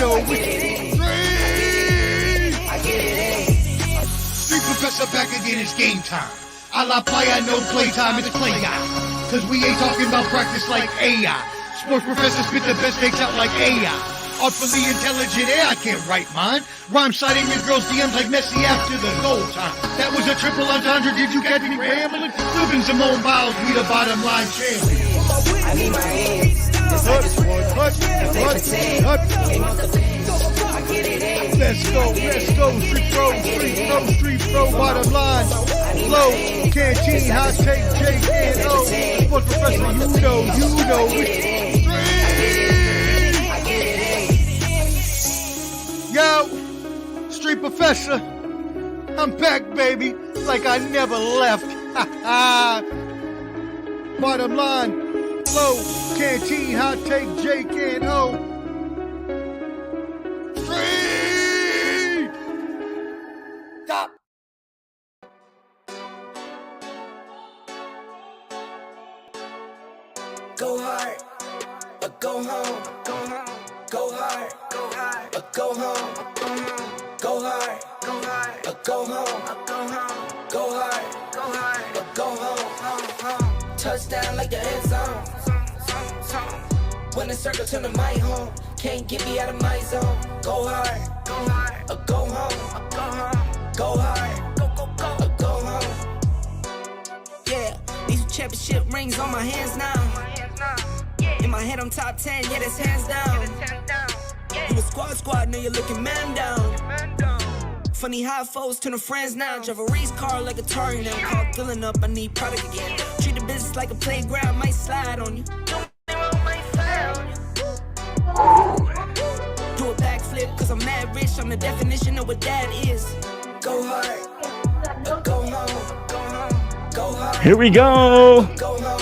know we Street Professor back again, it's game time. A la playa, no playtime, it's play guy. Cause we ain't talking about practice like AI. Sports professors spit the best takes out like AI. Artfully intelligent, I can't write mine. Rhyme citing your girl's DMs like Messi after the goal time. That was a triple entendre, did you catch me rambling? Flipping Simone Biles, we the bottom line champions. I need my hands, just like this one. Let's go, street pro, bottom line. Low, canteen, hot take, J-N-O. Sports professor, you know we Yo, Street Professor, I'm back, baby, like I never left. Bottom line, low, canteen, hot take, Jake and O. Street! Stop! Go hard, or go home. Go hard, or go home. Go hard, or go home. Go hard, or go home. Touchdown like the end zone. When the circle turn to my home, can't get me out of my zone. Go hard, or go home. Go hard, or go home. Yeah, these championship rings on my hands now. In my head I'm top 10, yeah, that's hands down. You a squad, know you're looking man down. Funny how foes turn to friends now. Drive a race car like a Atari now. Call filling up, I need product again. Treat the business like a playground, might slide on you. Do a backflip, cause I'm mad rich. I'm the definition of what that is. Go hard, or go home. Go hard. Here we go. Go home.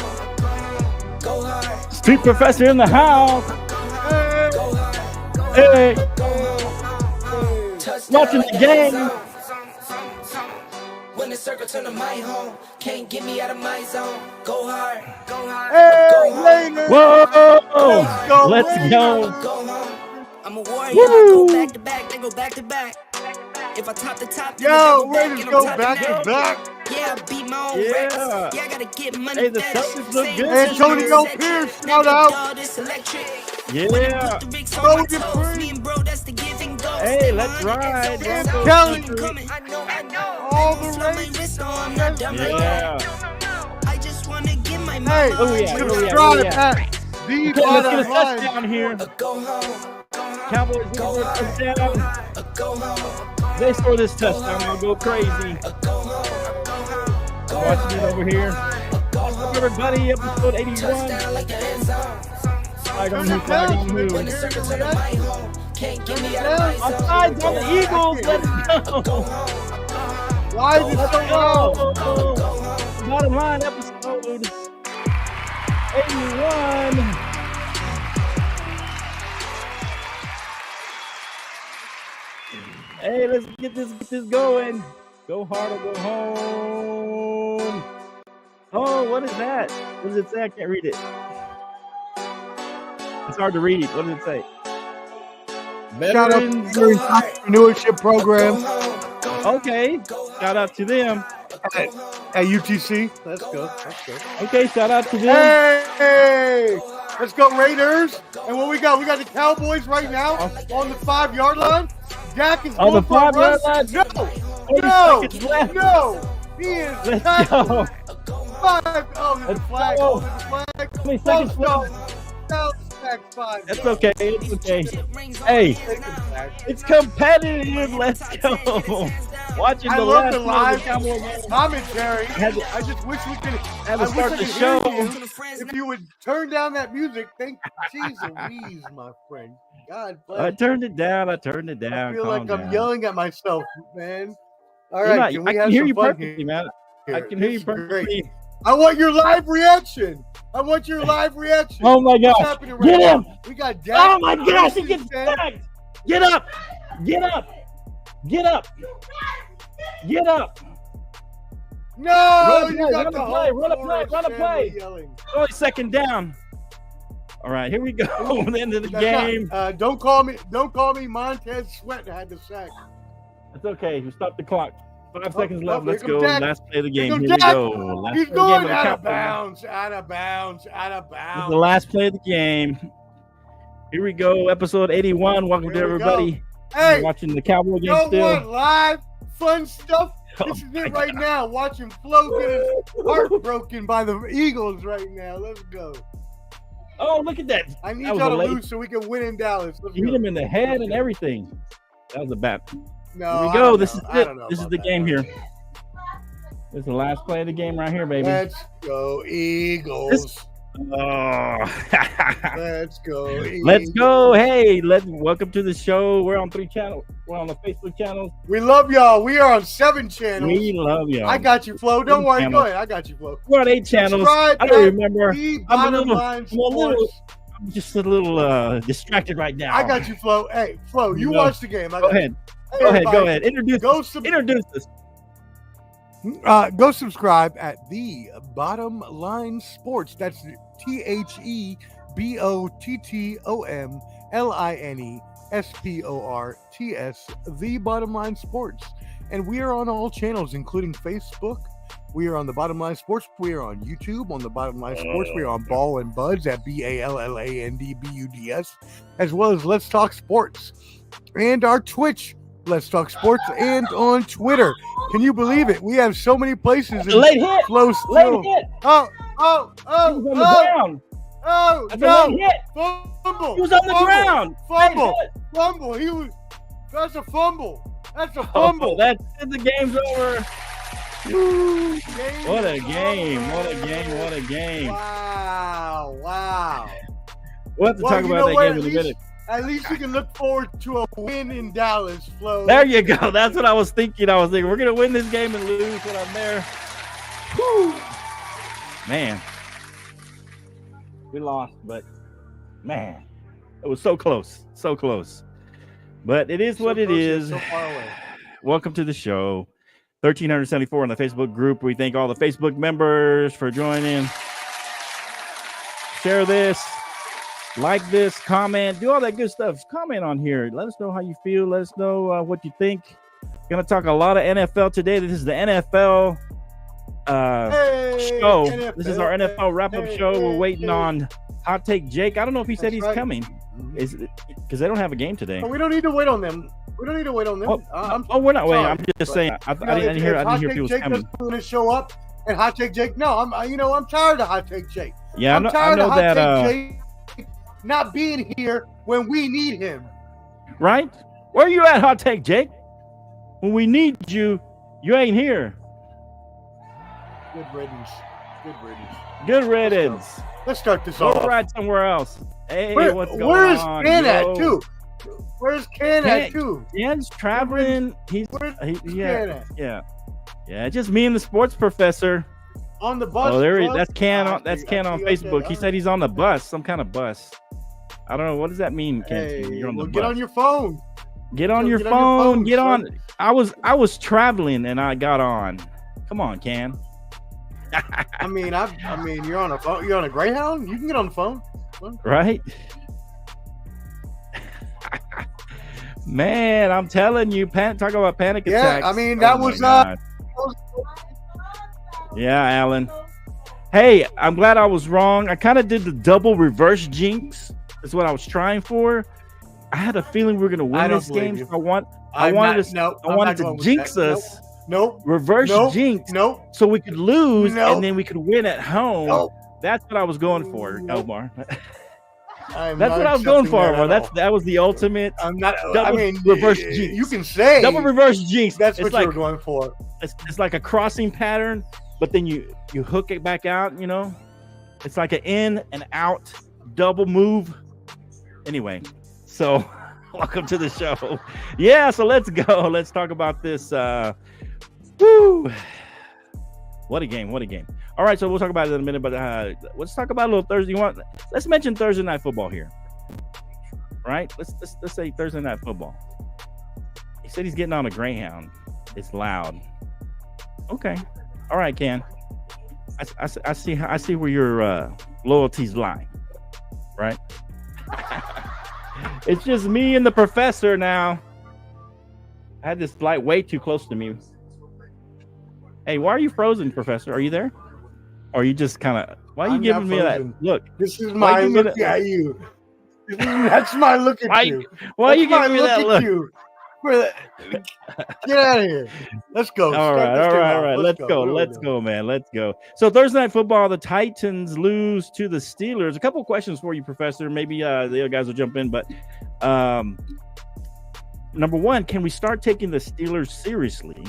Go hard. Street Professor in the house. Hey. Watching the game. When the circle turn to my home, can't get me out of my zone. Go hard. Hey, Whoa. Let's go. I'm a warrior. I go back to back. They go back to back. If I top the top, then Yo, they Raiders go go back back to back. Yeah, I beat my own Yeah. records. Yeah, I gotta get money. Hey, the fast. Celtics look Same good. team, Antonio section. Pierce, Now shout out. dog, it's electric. Yeah. When I put the Ricks on Go my get toes, free. me and bro, that's the give and go. Hey, Stay let's behind it, ride. and so Yeah, that's Kelly. keep coming. I know. All Baby, the slow my Raiders. wrist, no, I'm not done yet. Yeah. I just wanna get my Hey, mama. Oh, yeah. subscribe yeah. at the Okay, let's get a bottom line. touchdown here. Go home. Cowboys get a touchdown. Go home. They score this touchdown, they'll go crazy. Go home. Watching it over here. What's up, everybody? Episode 81. Touchdown like the end zone. Flag on who, flag on When who. the circle turn to my home, can't get me out of my zone. Offsides on the Eagles. Let's go. Why is it so loud? Bottom line, episode 81. Hey, let's get this going. Go hard or go home. Oh, what is that? What does it say? I can't read it. It's hard to read. What does it say? Shout out to Veterans. the entrepreneurship program Okay. Shout out to them. at UTC. Let's go. Okay, shout out to them. Hey, let's go Raiders. And what we got? We got the Cowboys right now on the 5-yard line. Dak is On the going for a 5-yard rush. line? No, 40 no, seconds left. no. He is Let's tackled. go. 5. Oh, there's a Let's flag. go. Oh, there's a flag. 20 seconds Oh, left. no. That's 5. That's okay. It's okay. Hey, it's competitive. Let's go. Watching I the love last the one of live the Cowboys game. commentary. Had to- I just wish we could. Had to I wish start I the could show. hear you. If you would turn down that music, thank jeez Louise, my friend. God bless. I turned it down. I I feel Calm like I'm down. yelling at myself, man. All You're right, not- can I we can have hear some you fun perfectly, man. here? I can hear This you is great. perfectly. I want your live reaction. I want your live reaction. Oh my What's gosh. happening right Get now? him. We got Dak. Oh my gosh. He gets Preston, back. Get up. Get up. Get up. Get up. No, Run a you play, got run the a play, whole run a play, Florida run a family play. yelling. Oh, second down. All right, here we go. The end of the That's game. not, don't call me Montez Sweat had the sack. It's okay. You stop the clock. 5 seconds left. here Let's comes go. Jack. Last play of the Here game. comes Here we Jack. go. Last He's play of the game going of the out of countdown. bounds, out of bounds, out of This is bounds. the last play of the game. Here we go. Episode 81. Welcome to Here we everybody. Hey, We're watching the Cowboy game you still. want live fun stuff? Oh This is my it right now. Watching Flo get his heart broken by the Eagles right now. Let's go. Oh, look at that. I need That was y'all a to late- lose so we can win in Dallas. Let's You hit go. him in the head and everything. That was a bad. No, Here we I go. don't This know. is I it. don't know This is about the that. game here. This is the last play of the game right here, baby. Let's go Eagles. Oh. Let's go Eagles. Let's go. Hey, welcome to the show. We're on 3 channels. We're on the Facebook channels. We love y'all. We are on 7 channels. We love y'all. I got you, Flo. Don't worry. Channels. Go ahead. I got you, Flo. We're on 8 channels. Subscribe I don't at remember. The I'm a Bottom little- Line I'm a little- Sports. I'm just a little distracted right now. I got you, Flo. Hey, Flo, you No. watch the game. I Go got you. ahead. Hey, Go ahead. everybody, Go ahead. Introduce us. Go subscribe at The Bottom Line Sports. That's THEBOTTOMLINESPORTS. The Bottom Line Sports. And we are on all channels, including Facebook. We are on The Bottom Line Sports. We are on YouTube on The Bottom Line Sports. We are on Ball and Buds at BALLANDBUDS, as well as Let's Talk Sports. And our Twitch, Let's Talk Sports, and on Twitter. Can you believe it? We have so many places. Late hit. Flow Late still. hit. Oh, He was on the oh, ground. oh, That's a no. late hit. Fumble. He was on the Fumble. ground. Fumble. Late hit. Fumble. That's a fumble. That's a Oh, fumble. that's it. The game's over. Game What a is game. over. What a game. What a game. Wow. We'll have to Well, talk you about know that what? game in a minute. At least you can look forward to a win in Dallas, Flo. There you go. That's what I was thinking. We're going to win this game and lose when I'm there. Whew. Man. We lost, but man, it was so close. So close. But it is So what it close yet is. So far away. Welcome to the show. 1374 on the Facebook group. We thank all the Facebook members for joining. Share this. Like this, comment, do all that good stuff. Comment on here. Let us know how you feel. Let us know what you think. Going to talk a lot of NFL today. This is the NFL Hey, show. NFL, This is our NFL wrap-up hey, show. We're hey, waiting hey. on Hot Take Jake. I don't know if he said That's he's right. coming. Is because they don't have a game today. But we don't need to wait on them. We don't need to wait on them. We're not waiting. sorry, I'm just but, saying. I didn't hear Hot if he Take was Jake coming. doesn't want to show up, and Hot Take Jake. No, I'm tired of Hot Take Jake. Yeah, I'm I tired know of Hot that. Take Jake not being here when we need him. Right? Where you at, Hot Take Jake? When we need you, you ain't here. Good riddance. Good riddance. Good riddance. Let's start this Go off. right somewhere else. Hey, Where- what's going where's on? Ken Yo. at too? Where's Ken at too? Ken's traveling. He's Where's Ken at? yeah. Just me and the sports professor. On the bus. Oh, there he. bus? That's Ken. I That's see, Ken I on see, Facebook. okay, He said he's on the bus, some kind of bus. I don't know what does that mean, Ken. Hey, You're on the well, bus. get on your phone. Get on your get on your phone. phone, Get son. on. I was traveling and I got on. Come on, Ken. I mean, you're on a phone. You're on a Greyhound. You can get on the phone. Right? Man, I'm telling you, talk about panic Yeah, attacks. I mean, that Oh my was, God. Yeah, Alan. Hey, I'm glad I was wrong. I kind of did the double reverse jinx. That's what I was trying for. I had a feeling we were going to I win don't this believe game. you. So I I'm wanted not- to, no, I I'm wanted not to going with jinx that. us. Nope. Reverse Nope. jinx. Nope. So we could lose Nope. and then we could win at home. Nope. That's what I was going for, Nope. Elmar. I'm That's not what I was going accepting for, that bro. at all. That was the ultimate I'm not. double I mean, reverse jinx. You can say double reverse jinx. That's It's what like you were going for. it's like a crossing pattern, but then you hook it back out. You know, it's like an in and out double move. Anyway, so welcome to the show. Yeah, so let's go. Let's talk about this. Woo! What a game! What a game! All right, so we'll talk about it in a minute, but let's talk about a little Thursday. Let's mention Thursday night football here, right? Let's say Thursday night football. He said he's getting on a Greyhound. It's loud. Okay, all right, Ken. I see where your loyalties lie. right? It's just me and the professor now. I had this light way too close to me. Hey, why are you frozen, Professor? Are you there? Or are you just kind of? Why are you I'm giving not me that frozen. look? This is Why my you look gonna- at you. That's my look at you. Why are you That's my giving me that at look? you. Get out of here. Let's go. All Start right, this all thing right, off. all right. Let's go. What are we Let's doing? go, man. Let's go. So Thursday night football, the Titans lose to the Steelers. A couple of questions for you, Professor. Maybe the other guys will jump in, but number one, can we start taking the Steelers seriously?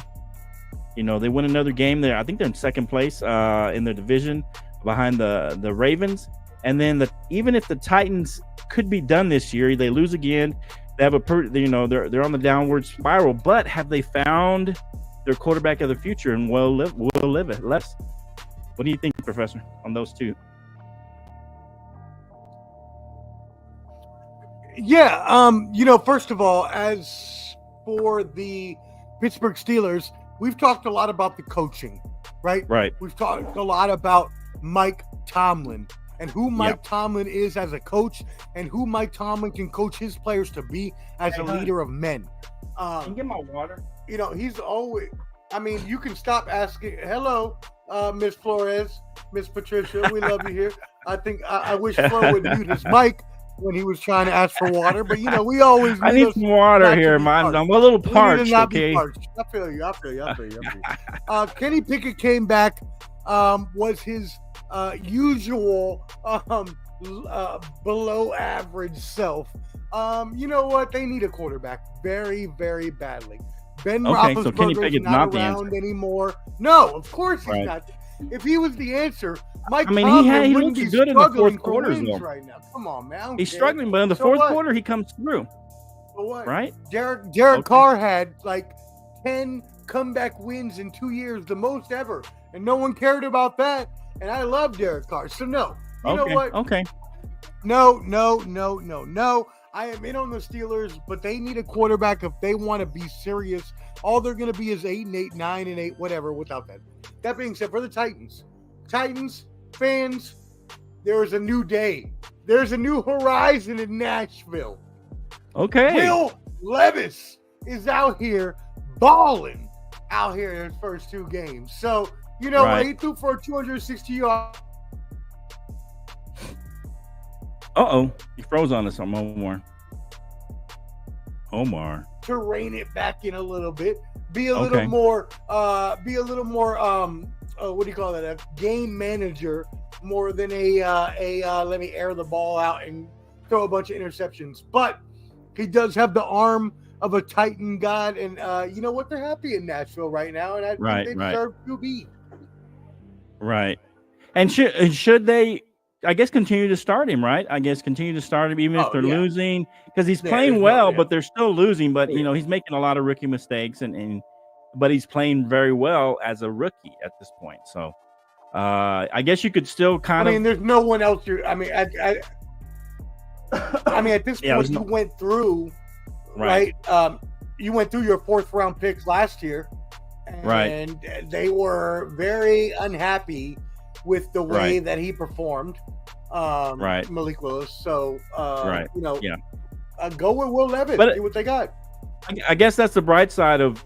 You know, they win another game there. I think they're in second place in their division behind the Ravens. And then even if the Titans could be done this year, they lose again. They have they're on the downward spiral. But have they found their quarterback of the future and will live it? What do you think, Professor, on those two? Yeah, first of all, as for the Pittsburgh Steelers, we've talked a lot about the coaching, right? Right. We've talked a lot about Mike Tomlin and who Mike Tomlin is as a coach and who Mike Tomlin can coach his players to be as a leader of men. Can you get my water? He's always, you can stop asking, hello, Miss Flores, Miss Patricia, we love you here. I think I wish Flo would mute his mic when he was trying to ask for water, but we always I need some water here, man. I'm a little parched. Okay. Parched. I feel you. Kenny Pickett came back. Was his usual below average self. You know what? They need a quarterback very, very badly. Ben Roethlisberger's so Kenny Pickett's not the around answer anymore. No, of course he's Right. not. If he was the answer, Mike he Tomlin looks wouldn't be good in the struggling fourth for quarter, wins though. right now. Come on, man. He's struggling, but in the fourth quarter, he comes through. So what? Right? Derek Carr had like 10 comeback wins in 2 years, the most ever, and no one cared about that. And I love Derek Carr. So no, you know what? Okay. No. I am in on the Steelers, but they need a quarterback if they want to be serious. All they're going to be is 8-8, 9-8, whatever. Without that. That being said, for the Titans fans, there is a new day. There's a new horizon in Nashville. Okay. Will Levis is out here balling out here in his first two games. So, Right. he threw for 260 yards. He froze on us, Omar. To rein it back in a little bit, be a little more, what do you call that? A game manager more than let me air the ball out and throw a bunch of interceptions. But he does have the arm of a Titan god, and you know what? They're happy in Nashville right now, and I think they deserve to be. Right. And should they? I guess continue to start him, right? Even if they're losing, because he's playing well, but they're still losing. But he's making a lot of rookie mistakes, but he's playing very well as a rookie at this point. So, I guess you could still there's no one else. At this point, you went through, right? You went through your fourth round picks last year, and they were very unhappy with the way that he performed. Malik Willis. So, go with Will Levis. See what they got. I guess that's the bright side of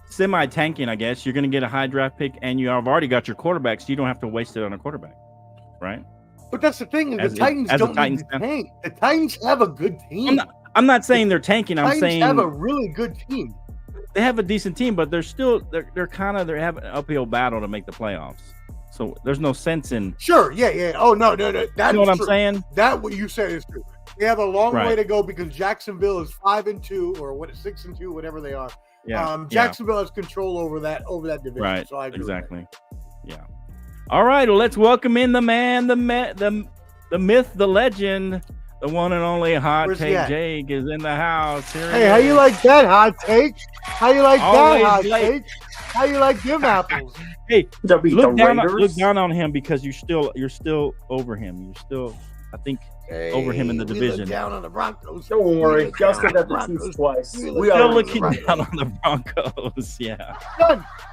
semi-tanking. I guess you're going to get a high draft pick, and you have already got your quarterback, so you don't have to waste it on a quarterback, right? But that's the thing. The Titans don't need to tank. The Titans have a good team. I'm not saying they're tanking. I'm saying they have a really good team. They have a decent team, but they're having an uphill battle to make the playoffs. So there's no sense in. Sure, yeah. Oh no. That's you know what I'm saying? That what you said is true. They have a long way to go because Jacksonville is 5-2 or 6-2, whatever they are. Yeah. Jacksonville has control over that division. Right. So I agree exactly. Yeah. All right. Well, let's welcome in the man, the myth, the legend, the one and only Hot Take Jake is in the house. Hey, how you like that hot take? How you like that hot take? How you like them apples? Hey, look down on him because you're still over him. You're still, I think, over him in the division. Look down on the Broncos. Don't worry, just said that the Chiefs twice. We are looking down on the Broncos. Yeah.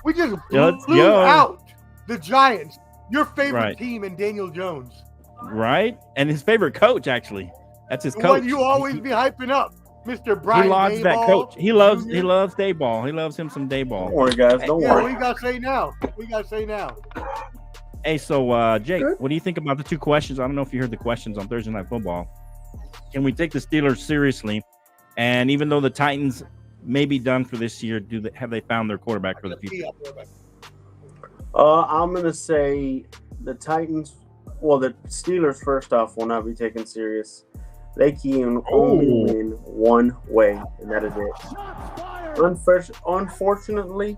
We just blew out the Giants, your favorite team, and Daniel Jones. Right? And his favorite coach, actually. That's his The coach. one you always be hyping up, Mr. Brian. He loves that Daboll coach. He loves Jr. Dayball. He loves him some Don't Dayball. worry, guys. Don't Yeah, worry. what you gotta say now? What you gotta say now? Hey, so Jake, Good. what do you think about the two questions? I don't know if you heard the questions on Thursday Night Football. Can we take the Steelers seriously? And even though the Titans may be done for this year, have they found their quarterback for the future? I'm gonna say the Titans. Well, the Steelers first off will not be taken serious. They can only win one way, and that is it. Unfortunately,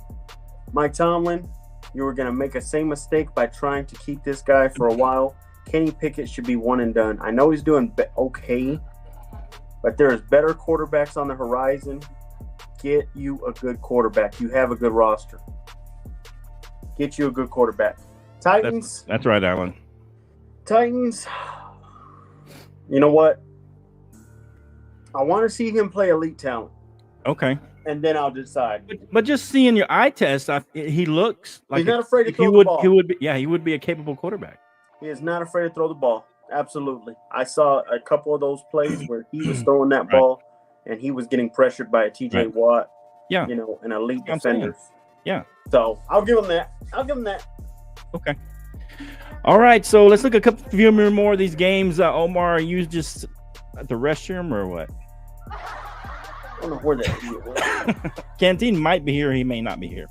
Mike Tomlin, you were gonna make a same mistake by trying to keep this guy for a while. Kenny Pickett should be one and done. I know he's doing okay, but there's better quarterbacks on the horizon. Get you a good quarterback. You have a good roster. Get you a good quarterback. Titans. That's right, Alan. Titans. You know what? I want to see him play elite talent, Okay. and then I'll decide. But just seeing your eye test, he looks like He's not afraid to he throw the would. ball. He would be. Yeah, he would be a capable quarterback. He is not afraid to throw the ball. Absolutely. I saw a couple of those plays where he was throwing that ball, and he was getting pressured by a TJ Right. Watt. Yeah. You know, an elite That's what I'm saying. defender. Yeah. So I'll give him that. Okay. All right. So let's look at a few more of these games. Omar, are you just at the restroom or what? I don't know where that is. Canteen might be here. He may not be here.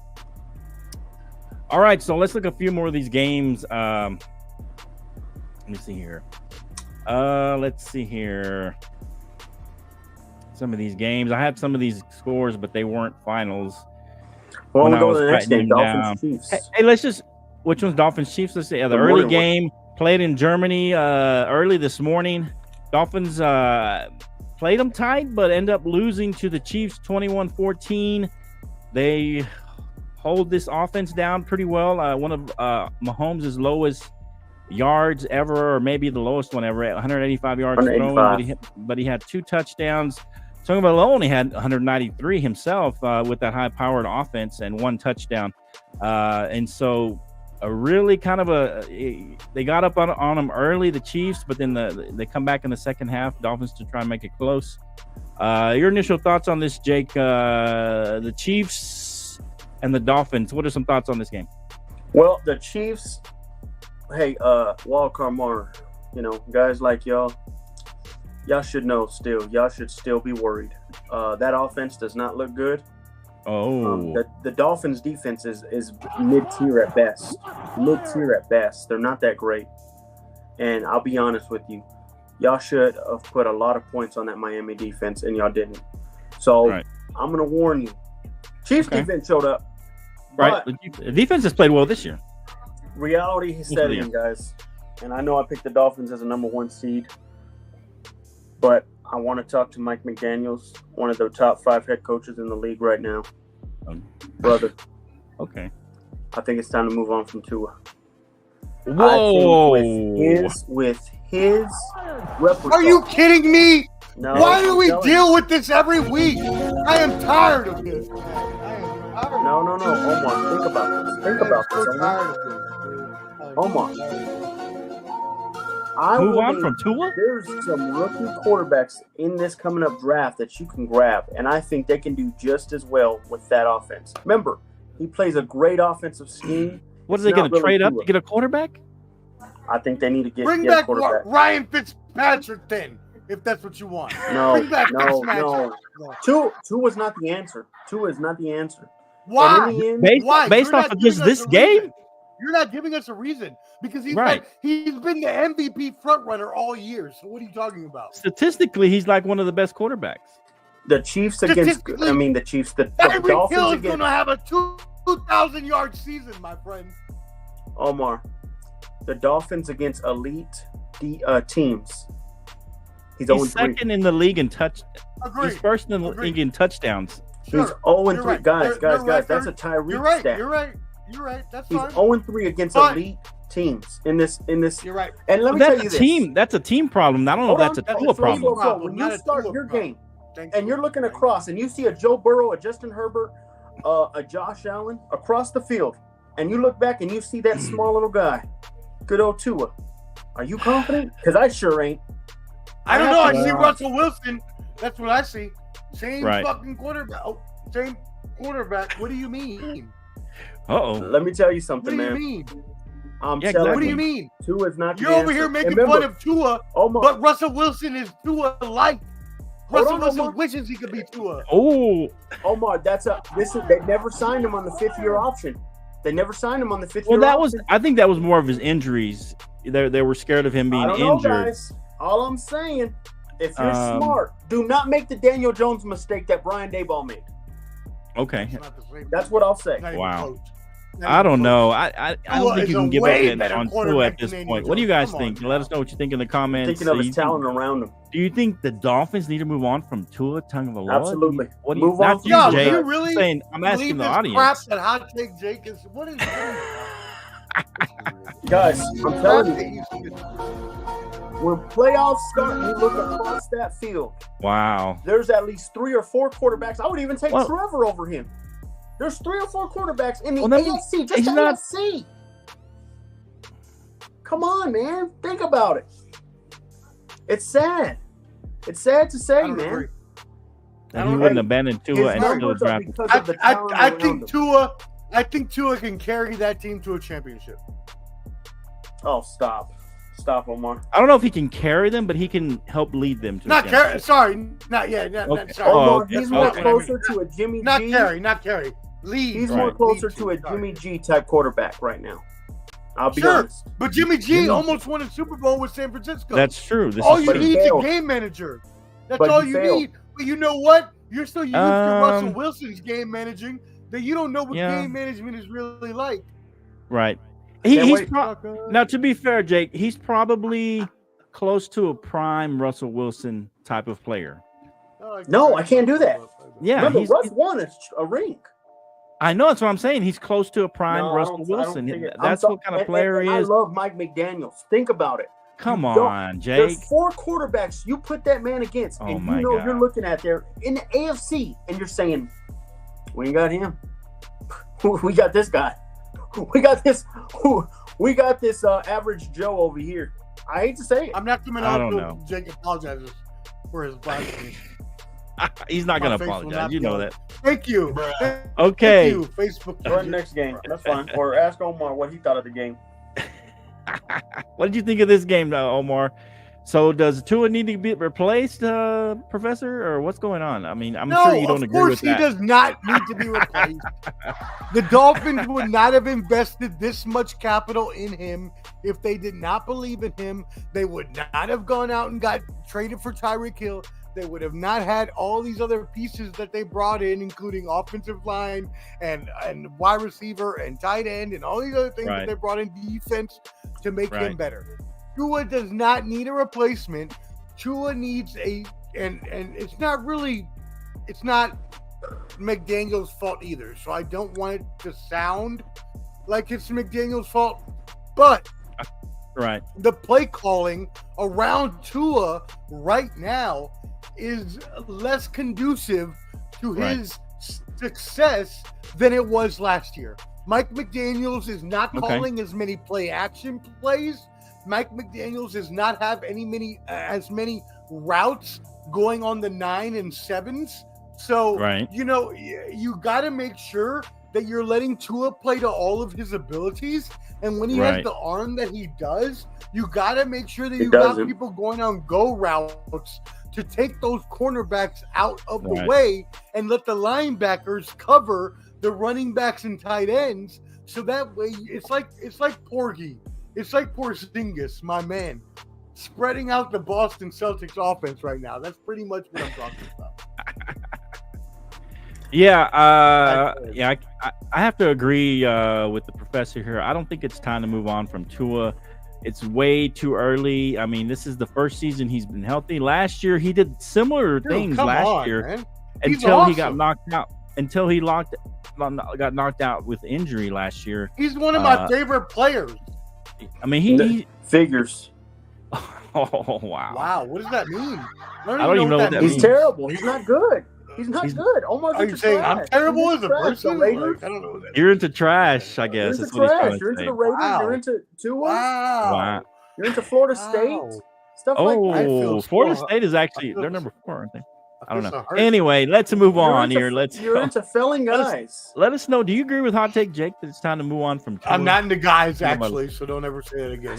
All right. So let's look at a few more of these games. Let me see here. Let's see here. Some of these games. I had some of these scores, but they weren't finals. Well, when we I go was to the next writing game, them Dolphins down. Chiefs. Hey, let's just. Which one's Dolphins Chiefs? Let's see. Yeah, the The early morning one. game played in Germany early this morning. Dolphins played them tight, but end up losing to the Chiefs 21-14. They hold this offense down pretty well. One of Mahomes' lowest yards ever, or maybe the lowest one ever, at 185 yards throwing, 185. but he had 2 touchdowns. Tagovailoa only had 193 himself with that high-powered offense and 1 touchdown. And so a really kind of they got up on them early, the Chiefs, but then they come back in the second half, Dolphins, to try and make it close. Your initial thoughts on this, Jake? The Chiefs and the Dolphins. What are some thoughts on this game? Well, the Chiefs, hey, wild card Marner, you know, guys like y'all should know still. Y'all should still be worried. That offense does not look good. The Dolphins defense is mid-tier at best. They're not that great. And I'll be honest with you, y'all should have put a lot of points on that Miami defense, and y'all didn't. So I'm going to warn you. Chiefs defense showed up. Right. The defense has played well this year. Reality has set in, guys. And I know I picked the Dolphins as a number 1 seed. But I want to talk to Mike McDaniels, one of the top 5 head coaches in the league right now. Brother. Okay. I think it's time to move on from Tua. Whoa. I think with his repertoire. Are you kidding me? No, Why do we I'm telling deal with this every week? I am tired of this. I am tired. No, Omar, think about this. I'm tired of this. Omar. Move on from Tua? There's some rookie quarterbacks in this coming up draft that you can grab, and I think they can do just as well with that offense. Remember, he plays a great offensive scheme. What are they going to trade up to get a quarterback? I think they need to get Bring a back quarterback. Ryan Fitzpatrick then, if that's what you want. Bring back Fitzpatrick. Tua was not the answer. Tua is not the answer. Why? And in Based, the end, Why? based You're off not of just giving us this a game? reason. You're not giving us a reason because he's Right. he's been the MVP front runner all year. So what are you talking about? Statistically, he's like one of the best quarterbacks. the Chiefs against, Statistically, the Chiefs, the Tyreek Hill Dolphins is going against to have a 2,000-yard season, my friend. Omar. The Dolphins against elite teams. He's He's second in the league in Agree. He's first in the league in touchdowns. He's Sure. 0-3. You're right. Guys, Your that's a record- Tyreek You're right. stat. You're right. That's He's fine. 0-3 against Fine. elite teams in this. You're right. And let me That's tell you a this. team. That's a team problem. I don't know if that's a Tua problem. When Not you a start Tua your problem. game Thank and you. you're looking across and you see a Joe Burrow, a Justin Herbert, a Josh Allen across the field, and you look back and you see that small little guy, good old Tua. Are you confident? Because I sure ain't. I don't know. I see Yeah. Russell Wilson. That's what I see. Same Right. fucking quarterback. Oh, same quarterback. What do you mean? Uh-oh. Let me tell you What something, do you man. mean? I'm Yeah, telling What do you exactly. mean? Tua is not the You're over answer. here making And remember, fun of Tua, Omar, but Russell Wilson is Tua like. Hold Russell on, Wilson Omar. wishes he could be Tua. Oh, Omar, they never signed him on the 5th-year option. They never signed him on the 5th-year well, option. I think that was more of his injuries. They were scared of him being I don't know, injured. guys. All I'm saying, if you're Um, smart, do not make the Daniel Jones mistake that Brian Daboll made. Okay. It's not the same. That's what I'll say. Not even Wow. close. Not I even don't close. know. I Tua don't think is you a can give way up better on Tua quarterback at this than Daniel point. What do you Jones. guys Come think? on Let now. us know what you think in the comments. Thinking of Do his you talent think, around him. do you think the Dolphins need to move on from Tua Tagovailoa? Absolutely. What do you, Move on not from you, Yo, Jay. you Jake. really I'm saying, I'm asking believe the this audience. crap that Hot Take Jake is? What is Guys, I'm telling you, you. when playoffs start, you look across that field. Wow. There's at least 3 or 4 quarterbacks. I would even take Well- Trevor over him. There's 3 or 4 quarterbacks in the Well, that means AFC. Just he's the not- AFC. Come on, man. Think about it. It's sad. It's sad to say, I don't man. agree. And he don't wouldn't know. abandon Tua His and still numbers are draft. because of the talent I around think him. I think Tua can carry that team to a championship. Oh, stop. Stop, Omar. I don't know if he can carry them, but he can help lead them to. Not a carry. championship. Sorry, not yet. Not, Okay. not, sorry. Omar, okay. he's more Okay. closer to a Jimmy Not G. carry. Not carry. Lead. He's Right. more closer Lead to a team, sorry. Jimmy G type quarterback right now. I'll be Sure, honest. but Jimmy G almost won a Super Bowl with San Francisco. That's true. This all is you But he need is a failed. game manager. That's But all he you failed. need. But you know what? You're so used to Russell Um, Wilson's game managing that you don't know what yeah. game management is really like. right. Can't He's wait. now, to be fair, Jake, he's probably close to a prime Russell Wilson type of player. No, I can't do that. Yeah, Remember, he's, Russ won a ring. I know that's what I'm saying. He's close to a prime No, I Russell don't- I don't Wilson. think it- That's I'm what kind of and- player and he is. I love Mike McDaniels. Think about it. Come You don't- on, Jake. There's 4 quarterbacks you put that man against, Oh and my you know God. you're looking at there in the AFC, and you're saying, "We ain't got him. We got this guy. We got this. We got this average Joe over here." I hate to say it. I'm not coming I out don't until know. Jake apologizes for his blasphemy. He's not My going to face will apologize. not You be know on. that. Thank you. Okay. Thank you, Facebook. Run next game. That's fine. Or ask Omar what he thought of the game. What did you think of this game, Omar? So does Tua need to be replaced, Professor, or what's going on? I mean, I'm sure you don't agree with Of course, that. he does not need to be replaced. The Dolphins would not have invested this much capital in him if they did not believe in him. They would not have gone out and got traded for Tyreek Hill. They would have not had all these other pieces that they brought in, including offensive line and wide receiver and tight end and all these other things Right. that they brought in defense to make him Right. better. Tua does not need a replacement. Tua needs and it's not McDaniel's fault either. So I don't want it to sound like it's McDaniel's fault, but Right. the play calling around Tua right now is less conducive to Right. his success than it was last year. Mike McDaniels is not Okay. calling as many play action plays. Mike McDaniels does not have as many routes going on the 9 and 7s. So, Right. you got to make sure that you're letting Tua play to all of his abilities. And when he Right. has the arm that he does, you got to make sure that He you got doesn't. people going on go routes to take those cornerbacks out of the Right. way and let the linebackers cover the running backs and tight ends. So that way, it's like Porgy. It's like Porzingis, my man, spreading out the Boston Celtics offense right now. That's pretty much what I'm talking about. Yeah, I have to agree with the professor here. I don't think it's time to move on from Tua. It's way too early. I mean, this is the first season he's been healthy. Last year, he did similar Dude, things come last on, year man. He's until he got awesome. knocked out. Until he got knocked out with injury last year. He's one of my favorite players. I mean, he Figures. oh wow. Wow, what does that mean? I don't even know what that He's means. terrible. He's not good. He's not He's- good. Omar's Are you into saying trash. I'm terrible He's as a into trash. person? The Raiders, Like, I don't know what that You're into trash, I you're guess. into That's what he's trash. trying You're to into say. the Raiders. Wow. You're into Tua. Wow. Wow. You're into Florida State. Ow. Stuff like that. Oh, feel Florida so- State is actually I feel they're so- number 4, aren't they? I I don't feel know. so hurt. Anyway, let's move You're on into- here. You're into failing Let us- guys. Let us know. Do you agree with hot take, Jake, that it's time to move on from Tua? I'm not into guys Yeah, but- actually, so don't ever say it again.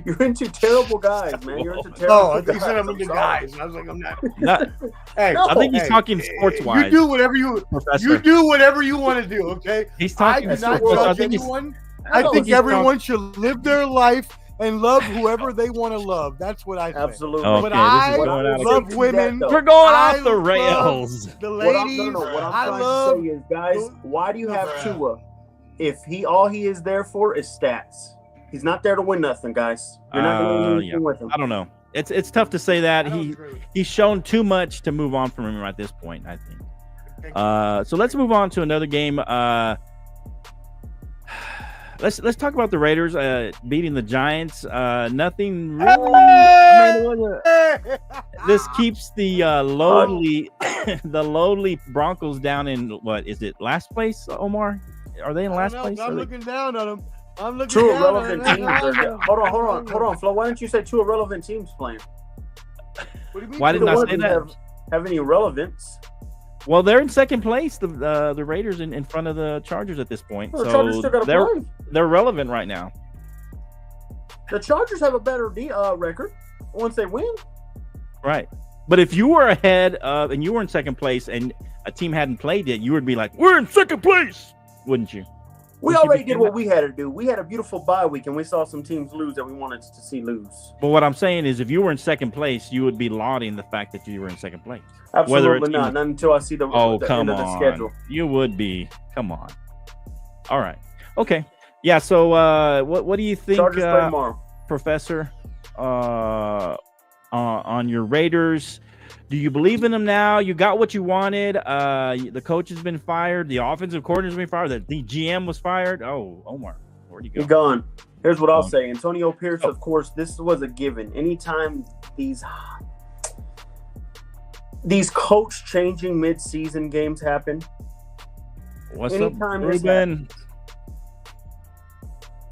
You're into terrible guys, man. You're into terrible Oh, I guys. think you said I'm into sorry. guys. I was like, I'm not. Not- Hey, No. I think he's hey, talking sports-wise. You do whatever you Professor. do whatever you want to do. Okay. He's I talking do not sports. I judge think he's- anyone. I I know, think he's everyone should live their life and love whoever they want to love. That's what I think. Absolutely. Okay, But this I is going out of love Say to women. that, though, We're going I off the love rails. The What I'm, ladies. no, no, no. What I'm I trying love. to say is, guys, why do you have Tua if all he is there for is stats? He's not there to win nothing, guys. You're not going to win anything with him. I don't know. It's tough to say that. I don't agree. He's shown too much to move on from him at this point, I think. So let's move on to another game. Let's talk about the Raiders beating the Giants. Nothing really. I mean, this keeps the lowly the lowly Broncos down in what is it? Last place, Omar? Are they in last place? I'm Are they- looking down on them. I'm looking Two down irrelevant on teams. them. Hold on, Flo. Why didn't you say two irrelevant teams playing? What do you mean? Why didn't I Neither one say of that? them have any relevance? Well, they're in second place. The Raiders in front of the Chargers at this point. Well, the Chargers still got to they're play. they're relevant right now. The Chargers have a better record once they win. Right. But if you were ahead of and you were in second place and a team hadn't played yet, you would be like, "We're in second place," wouldn't you? We Would you already be did saying what that? we had to do. We had a beautiful bye week, and we saw some teams lose that we wanted to see lose. But what I'm saying is, if you were in second place, you would be lauding the fact that you were in second place. Absolutely it's not. team- Not until I see the Come end of the on, schedule. you would be. Come on. All right. Okay. Yeah. So, what do you think, Chargers play tomorrow. Professor? On your Raiders, do you believe in them now? You got what you wanted. The coach has been fired. The offensive coordinator has been fired. The GM was fired. Oh, Omar, where'd you go? You're gone. Here's what I'll Oh. say. Antonio Pierce, of course, this was a given. Anytime these coach changing mid-season games happen, What's anytime up, this Ruben?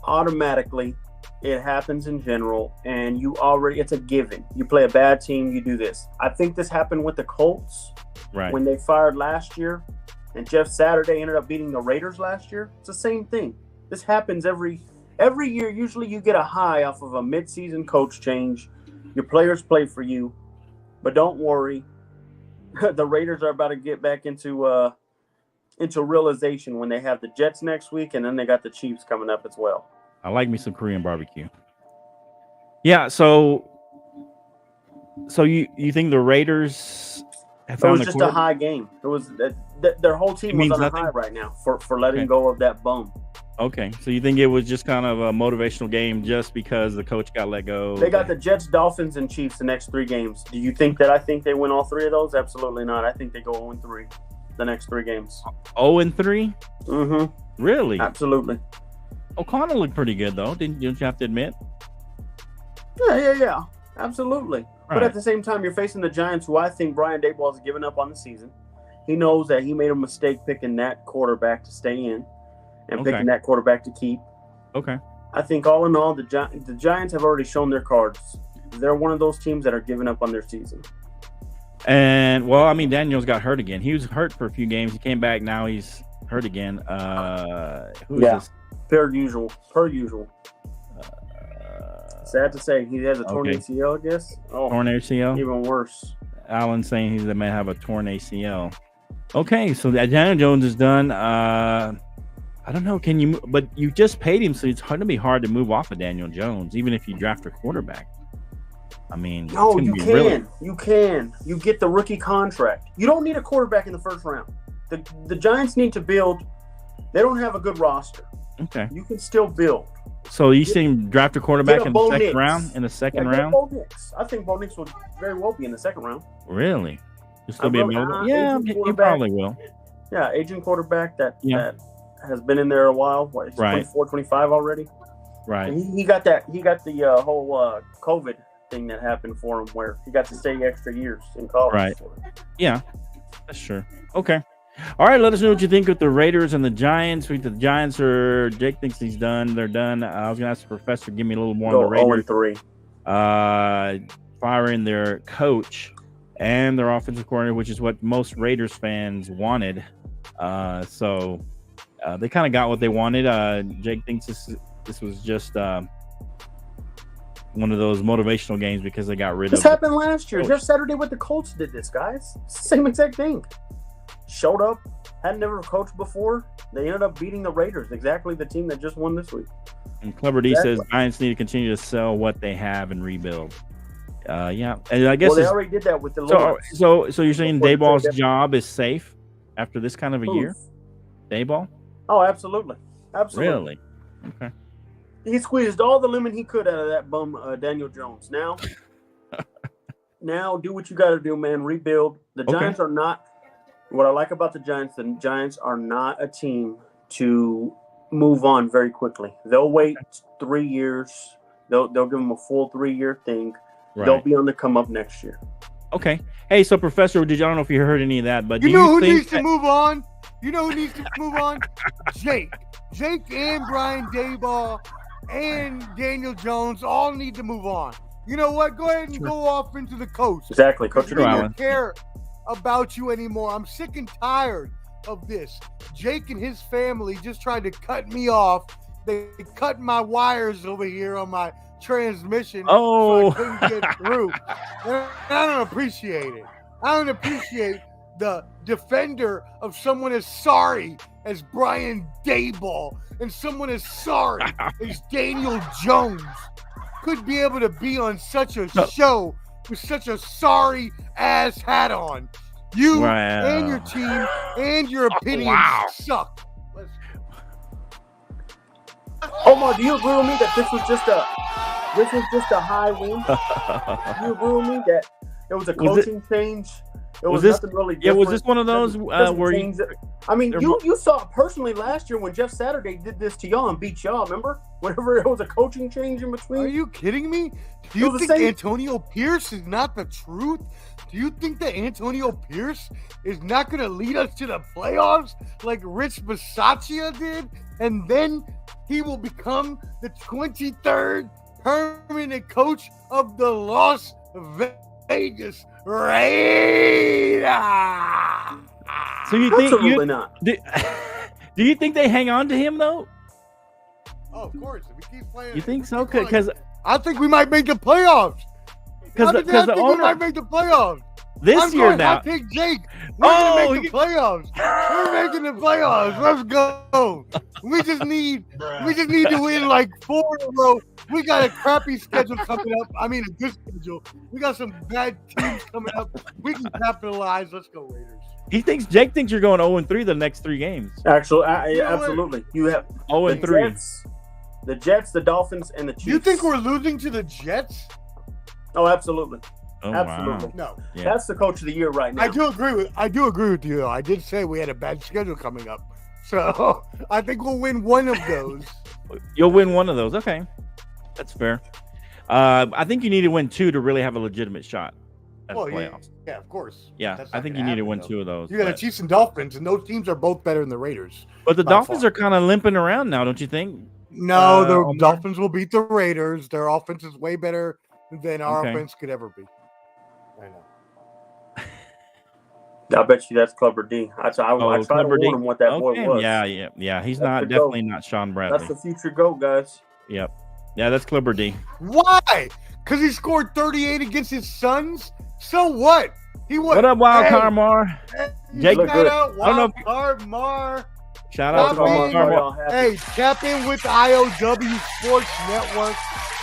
automatically it happens in general, and it's a given. You play a bad team, you do this. I think this happened with the Colts Right. when they fired last year, and Jeff Saturday ended up beating the Raiders last year. It's the same thing. This happens every year. Usually you get a high off of a mid-season coach change. Your players play for you, but don't worry. The Raiders are about to get back into realization when they have the Jets next week, and then they got the Chiefs coming up as well. I like me some Korean barbecue. Yeah. So you think the Raiders have It found was the just a quarter- high game. It was their whole team was means on a nothing? high right now for letting Okay. go of that bum. Okay, so you think it was just kind of a motivational game just because the coach got let go? They got the Jets, Dolphins, and Chiefs the next 3 games. Do you think that I think they win all 3 of those? Absolutely not. I think they go 0-3 the next 3 games. 0-3. Mm-hmm. Really? Absolutely. O'Connell looked pretty good though. Didn't you have to admit? Yeah. Absolutely. But Right. at the same time, you're facing the Giants, who I think Brian Daboll has given up on the season. He knows that he made a mistake picking that quarterback to stay in and Okay. picking that quarterback to keep. Okay. I think all in all, the Giants have already shown their cards. They're one of those teams that are giving up on their season. And well, I mean, Daniels got hurt again. He was hurt for a few games. He came back. Now he's hurt again. Who is Yeah. this? Per usual. Sad to say, he has a torn Okay. ACL, I guess. Oh, Torn ACL. even worse. Alan saying he may have a torn ACL. Okay, so Daniel Jones is done. I don't know. Can you? But you just paid him, so it's going to be hard to move off of Daniel Jones, even if you draft a quarterback. I mean, it's No, gonna you be can. really- You can. You get the rookie contract. You don't need a quarterback in the first round. The Giants need to build. They don't have a good roster. Okay, You can still build. so you see him draft a quarterback Get a in the Bo second Nix. round? In the second Yeah, get round? Bo Nix. I think Bo Nix would very well be in the second round. Really? He'll still I be really- available? Yeah, aging he quarterback. probably will. Yeah, aging quarterback that Yeah. has been in there a while. What, he's Right. 24, 25 already. Right. He got that. He got the whole COVID thing that happened for him, where he got to stay extra years in college. Right. Yeah, that's true. Okay. All right, let us know what you think of the Raiders and the Giants. The Giants are. Jake thinks he's done. They're done. I was gonna ask the professor, give me a little more on the Raiders. 0-3. Firing their coach and their offensive coordinator, which is what most Raiders fans wanted. So they kind of got what they wanted. Jake thinks this was just one of those motivational games because they got rid of. This happened last year. Jeff Saturday with the Colts did this, guys. Same exact thing. Showed up, had never coached before. They ended up beating the Raiders, exactly the team that just won this week. And Clever D says Giants need to continue to sell what they have and rebuild. Yeah, and I guess they already did that with the Lawrence. So you're saying Dayball's job is safe after this kind of a year? Dayball? Oh, absolutely. Really? Okay. He squeezed all the lemon he could out of that bum, Daniel Jones. Now do what you got to do, man. Rebuild. The Giants are not. What I like about the Giants are not a team to move on very quickly. They'll wait 3 years. They'll give them a full 3-year thing. Right. They'll be on the come up next year. Okay. Hey, so Professor, I don't know if you heard any of that, but you know who needs to move on? You know who needs to move on? Jake and Brian Dayball and Daniel Jones all need to move on. You know what? Go ahead and go off into the coast. Exactly. Coach I don't care about you anymore. I'm sick and tired of this. Jake and his family just tried to cut me off. They cut my wires over here on my transmission. So I couldn't get through. And I don't appreciate it. I don't appreciate the defender of someone as sorry as Brian Dayball and someone as sorry as Daniel Jones could be able to be on such a show with such a sorry ass hat on. You and your team and your opinions suck. Omar, do you agree with me that this was just a high win? Do you agree with me that it was a coaching change? It was nothing really different. Yeah, was this one of those where you saw it personally last year when Jeff Saturday did this to y'all and beat y'all, remember? Whenever it was a coaching change in between. Are you kidding me? Do you think Antonio Pierce is not the truth? Do you think that Antonio Pierce is not going to lead us to the playoffs like Rich Bisaccia did? And then he will become the 23rd permanent coach of the Las Vegas Raiders. So you think Absolutely not. Do you think they hang on to him though? Oh, of course. If he keeps playing, you think so? Because I think we might make the playoffs. Because the owner we might make the playoffs. This year now. I pick Jake. We're gonna make the playoffs. We're making the playoffs. Let's go. We just need to win like 4 in a row. We got a crappy schedule coming up. I mean, a good schedule. We got some bad teams coming up. We can capitalize. Let's go, Raiders. Jake thinks you're going 0-3 the next 3 games. Actually, absolutely. You have 0-3. The Jets, the Dolphins, and the Chiefs. You think we're losing to the Jets? Oh, absolutely. Oh, absolutely. Wow. No. Yeah. That's the coach of the year right now. I do agree with you though. I did say we had a bad schedule coming up. So I think we'll win one of those. You'll win one of those. Okay. That's fair. I think you need to win 2 to really have a legitimate shot at the playoffs. Yeah, of course. Yeah, I think you need to win 2 of those. You got the Chiefs and Dolphins, and those teams are both better than the Raiders. But the Dolphins are kind of limping around now, don't you think? No, the Dolphins will beat the Raiders. Their offense is way better than our offense could ever be. I know. I bet you that's Clever D. I try to warn him what that boy was. Yeah. He's definitely not Sean Bradley. That's the future GOAT, guys. Yep. Yeah, that's Clever D. Why? Because he scored 38 against his Suns? So what? What up, Wild Card Mar? Jake, Wild Card Mar. Shout out to Wild Card Mar. Hey, tap in with the IOW Sports Network.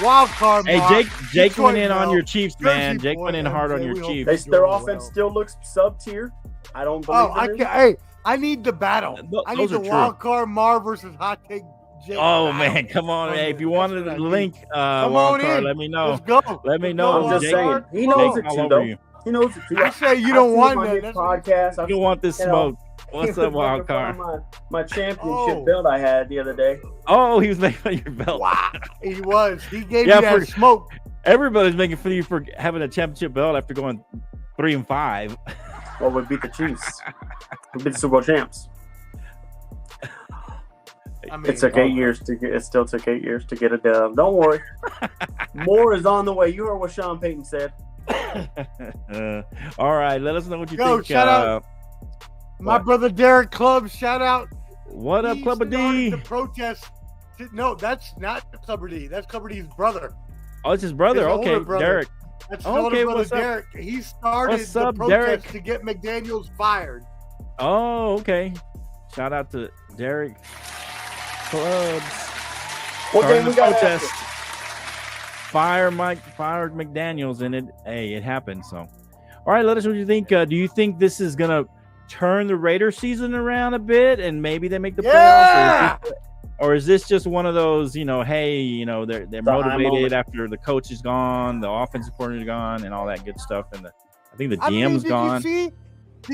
Wild Card Mar. Hey, Jake went in on your Chiefs, man. Jake went in hard on your Chiefs. Their offense still looks sub-tier. I don't believe I need the battle. I need the Wild Card Mar versus Hot Take Jake. Oh, man, come on. Hey, if you wanted the link, Wild Card, let me know. Let's go. Let me know. I'm just saying. He knows it too, though. He knows it too. I say you don't want that. Podcast. You don't want this smoke. What's up, Wild Card? My championship belt I had the other day. Oh, he was making fun of your belt. Wow, he was. He gave you that smoke. Everybody's making fun of you for having a championship belt after going 3-5. Well, we beat the Chiefs. We've been Super Bowl champs. I mean, It took 8 years to get. It still took 8 years to get a dub. Don't worry, more is on the way. You heard what Sean Payton said. All right, let us know what you Yo, think. shout out my brother Derek Club. Shout out. What up, He Clubber D? started the protest. No, that's not Clubber D. That's Clubber D's brother. Oh, it's his brother. His Okay, older brother. Derek. That's his Okay, older brother what's up? Derek. He started What's the up, protest Derek? to get McDaniels fired. Oh, okay. Shout out to Derek Clubs. What Starting game we the got? protest. Fired McDaniels, and it happened. So, all right, let us know what you think. Do you think this is gonna turn the Raiders season around a bit, and maybe they make the Yeah! playoffs? Or is this just one of those, hey, they're The high motivated moment. after the coach is gone, the offensive coordinator is gone, and all that good stuff, and I think the I mean, GM's gone. Did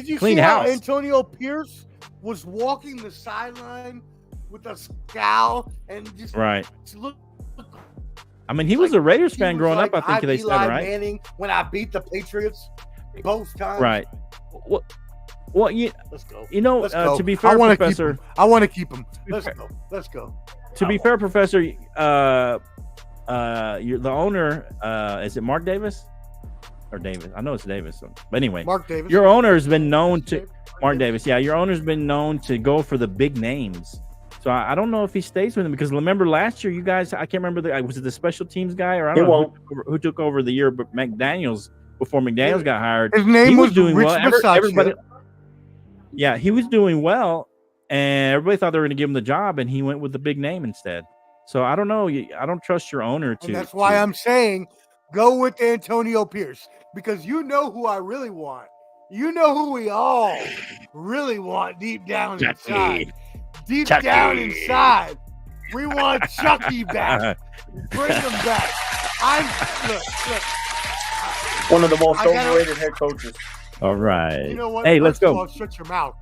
you Clean see how house. Antonio Pierce was walking the sideline with a scowl and just Right. look? I mean, he was a Raiders fan He growing was up. I like, think I'm they said, Eli right? Manning when I beat the Patriots both times. Right. Well, Let's go. to go. be fair, I want to keep Professor. him. I want to keep him. be Let's fair- go. Let's go. To be fair, Professor, you're the owner. Is it Mark Davis or Davis? I know it's Davis. But anyway, Mark Davis. your owner has been known to Mark Davis. Yeah, your owner's been known to go for the big names. So I don't know if he stays with him because remember last year, you guys, I can't remember was it the special teams guy or I don't know who took over the year, but McDaniels before McDaniels got hired. His name he was doing Rich well. Bisaccia. Everybody, yeah, he was doing well, and everybody thought they were going to give him the job, and he went with the big name instead. So I don't know. I don't trust your owner to. And that's why I'm saying go with Antonio Pierce because you know who I really want. You know who we all really want deep down inside. Deep down inside, we want Chucky back. Bring him back. Look. One of the most I gotta- overrated head coaches. All right. You know what? Hey, let's First of go. all, shut your mouth.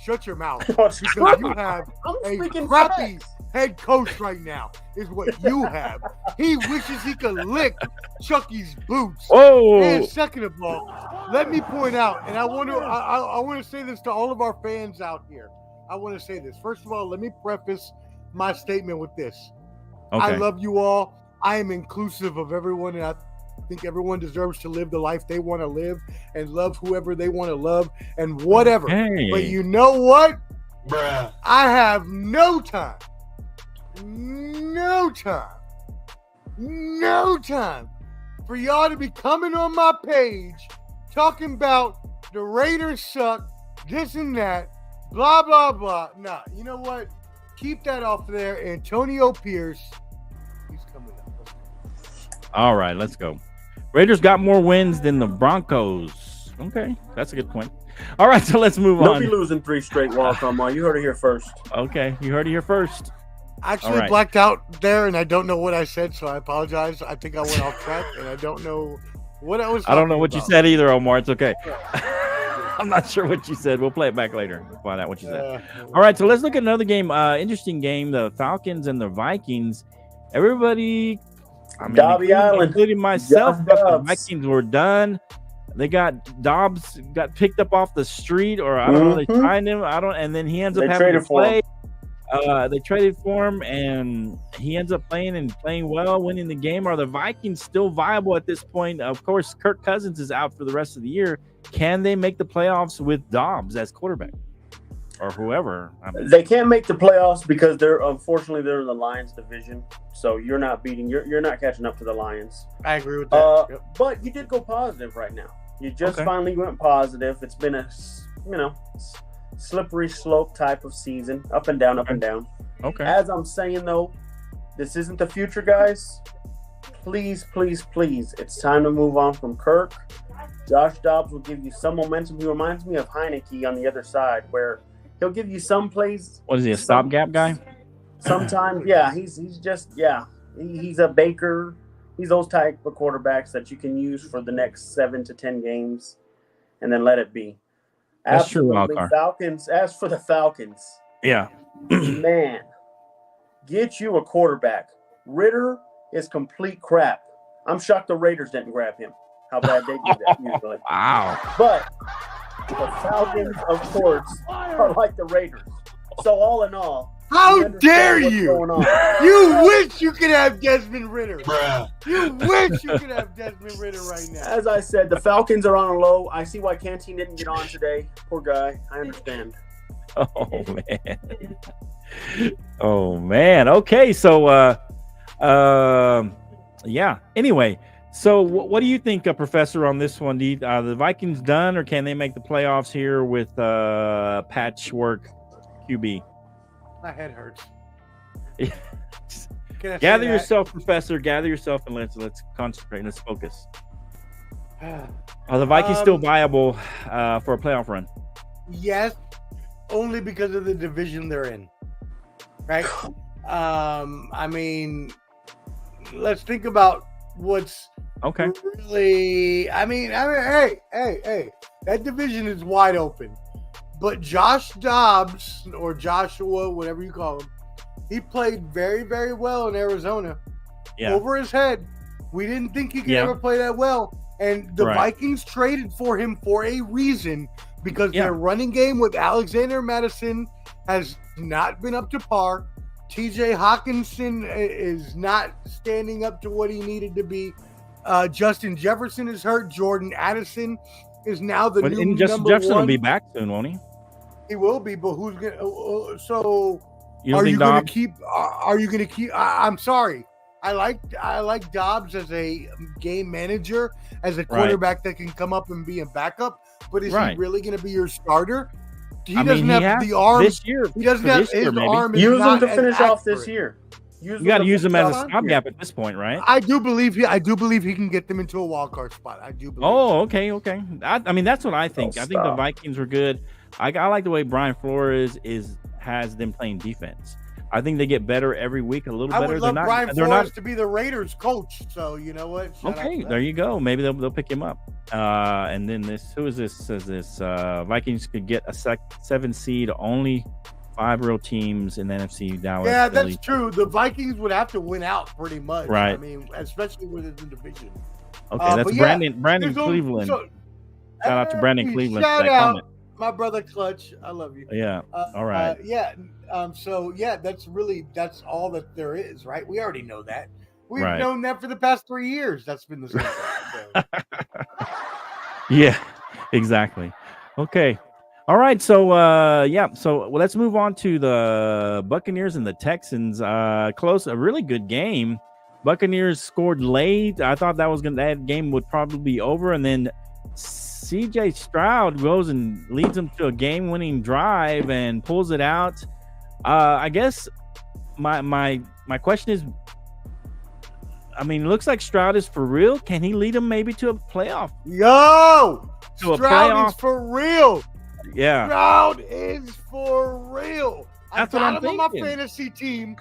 Shut your mouth. Because Because you have I'm a speaking crappy facts. head coach right now, is what you have. He wishes he could lick Chucky's boots. Whoa. And second of all, let me point out, and I want to say this to all of our fans out here. I want to say this. First of all, let me preface my statement with this. Okay. I love you all. I am inclusive of everyone, and I think everyone deserves to live the life they want to live and love whoever they want to love and whatever. Hey. But you know what? Bruh. I have no time for y'all to be coming on my page talking about the Raiders suck, this and that, blah, blah, blah. Nah, you know what? Keep that off there. Antonio Pierce, he's coming up. All right, let's go. Raiders got more wins than the Broncos. Okay, that's a good point. All right, so let's move Don't on. be losing 3 straight walk-on, man. You heard it here first. Okay, you heard it here first. I actually All right. blacked out there, and I don't know what I said, so I apologize. I think I went off track, and I don't know what I was I don't know talking what you about. said either, Omar. It's okay. I'm not sure what you said. We'll play it back later. We'll find out what you said. All right, so let's look at another game. Interesting game. The Falcons and the Vikings. Everybody, Dobby Island. including myself, Josh thought the Dobbs. Vikings were done. They got Dobbs got picked up off the street, or I don't know. They signed him. And then he ends up They having to traded for play. him. They traded for him, and he ends up playing well, winning the game. Are the Vikings still viable at this point? Of course, Kirk Cousins is out for the rest of the year. Can they make the playoffs with Dobbs as quarterback or whoever? They can't make the playoffs because they're in the Lions division. So you're not catching up to the Lions. I agree with that. Yep. But you did go positive right now. You just Okay. finally went positive. It's been a slippery slope type of season, up and down, up and down. Okay. As I'm saying though, this isn't the future, guys. Please, please, please. It's time to move on from Kirk. Josh Dobbs will give you some momentum. He reminds me of Heineke on the other side, where he'll give you some plays. What is he, a stopgap guy? Sometimes, yeah, he's a Baker. He's those type of quarterbacks that you can use for the next 7 to 10 games, and then let it be. That's true, Absolutely. Wildcard. Falcons. As for the Falcons, Yeah. man, get you a quarterback. Ritter is complete crap. I'm shocked the Raiders didn't grab him. How bad they do that usually. Wow. But the Falcons, of course, are like the Raiders. So all in all, how we understand dare what's you? going on. You wish you could have Desmond Ritter. Bruh. You wish you could have Desmond Ritter right now. As I said, the Falcons are on a low. I see why Canteen didn't get on today. Poor guy. I understand. Oh man. Oh man. Okay, so yeah. Anyway, so what do you think, Professor, on this one? Are the Vikings done, or can they make the playoffs here with patchwork QB? My head hurts. Yeah. Can I say Gather that? yourself, Professor. Gather yourself, and let's concentrate. Let's focus. Are the Vikings still viable for a playoff run? Yes, only because of the division they're in. Right? I mean, let's think about what's Okay. really. I mean, hey, that division is wide open. But Josh Dobbs, or Joshua, whatever you call him, he played very, very well in Arizona. Yeah. Over his head. We didn't think he could Yeah. ever play that well. And the Right. Vikings traded for him for a reason, because Yeah. their running game with Alexander Madison has not been up to par. TJ Hawkinson is not standing up to what he needed to be. Justin Jefferson is hurt. Jordan Addison is now the But new Justin number Jefferson one. will be back soon, won't he? He will be, but who's gonna? So You don't are think you going Dobbs? to keep? Are you going to keep? I'm sorry. I like Dobbs as a game manager, as a quarterback that can come up and be a backup. But is Right. he really going to be your starter? He I doesn't mean, have has the arm. this year. He doesn't for have this year, his maybe. arm. Is Use him not to as finish off this accurate. year. You got to use him as a Fine. stopgap at this point, right? I do believe he can get them into a wild card spot. I do believe. Oh, okay. I mean, that's what I think. Oh, I think the stop. Vikings were good. I like the way Brian Flores has them playing defense. I think they get better every week, a little I better. would love Brian they're Flores not to be the Raiders coach. So you know what? Shout out okay. to There them. you go. Maybe they'll pick him up. And then who is this? Says this Vikings could get a 7 seed. Only 5 real teams in the NFC. Dallas. Yeah, Philly. that's true. The Vikings would have to win out pretty much. Right. I mean, especially with the division. Okay, that's but yeah, Brandon there's no- Cleveland. so- Shout out to Brandon Hey, Cleveland for Shout that out, comment. my brother Clutch. I love you. Yeah. All right. So yeah, that's all that there is, right? We already know that. We've Right. known that for the past 3 years. That's been the same thing. So. Yeah, exactly. Okay. All right. So let's move on to the Buccaneers and the Texans. A really good game. Buccaneers scored late. I thought that game would probably be over, and then CJ Stroud goes and leads them to a game-winning drive and pulls it out. I guess my question is, I mean, it looks like Stroud is for real. Can he lead them maybe to a playoff? Yo, To a Stroud playoff? is for real. Yeah. Stroud is for real. That's I what got I'm him on thinking. my fantasy team.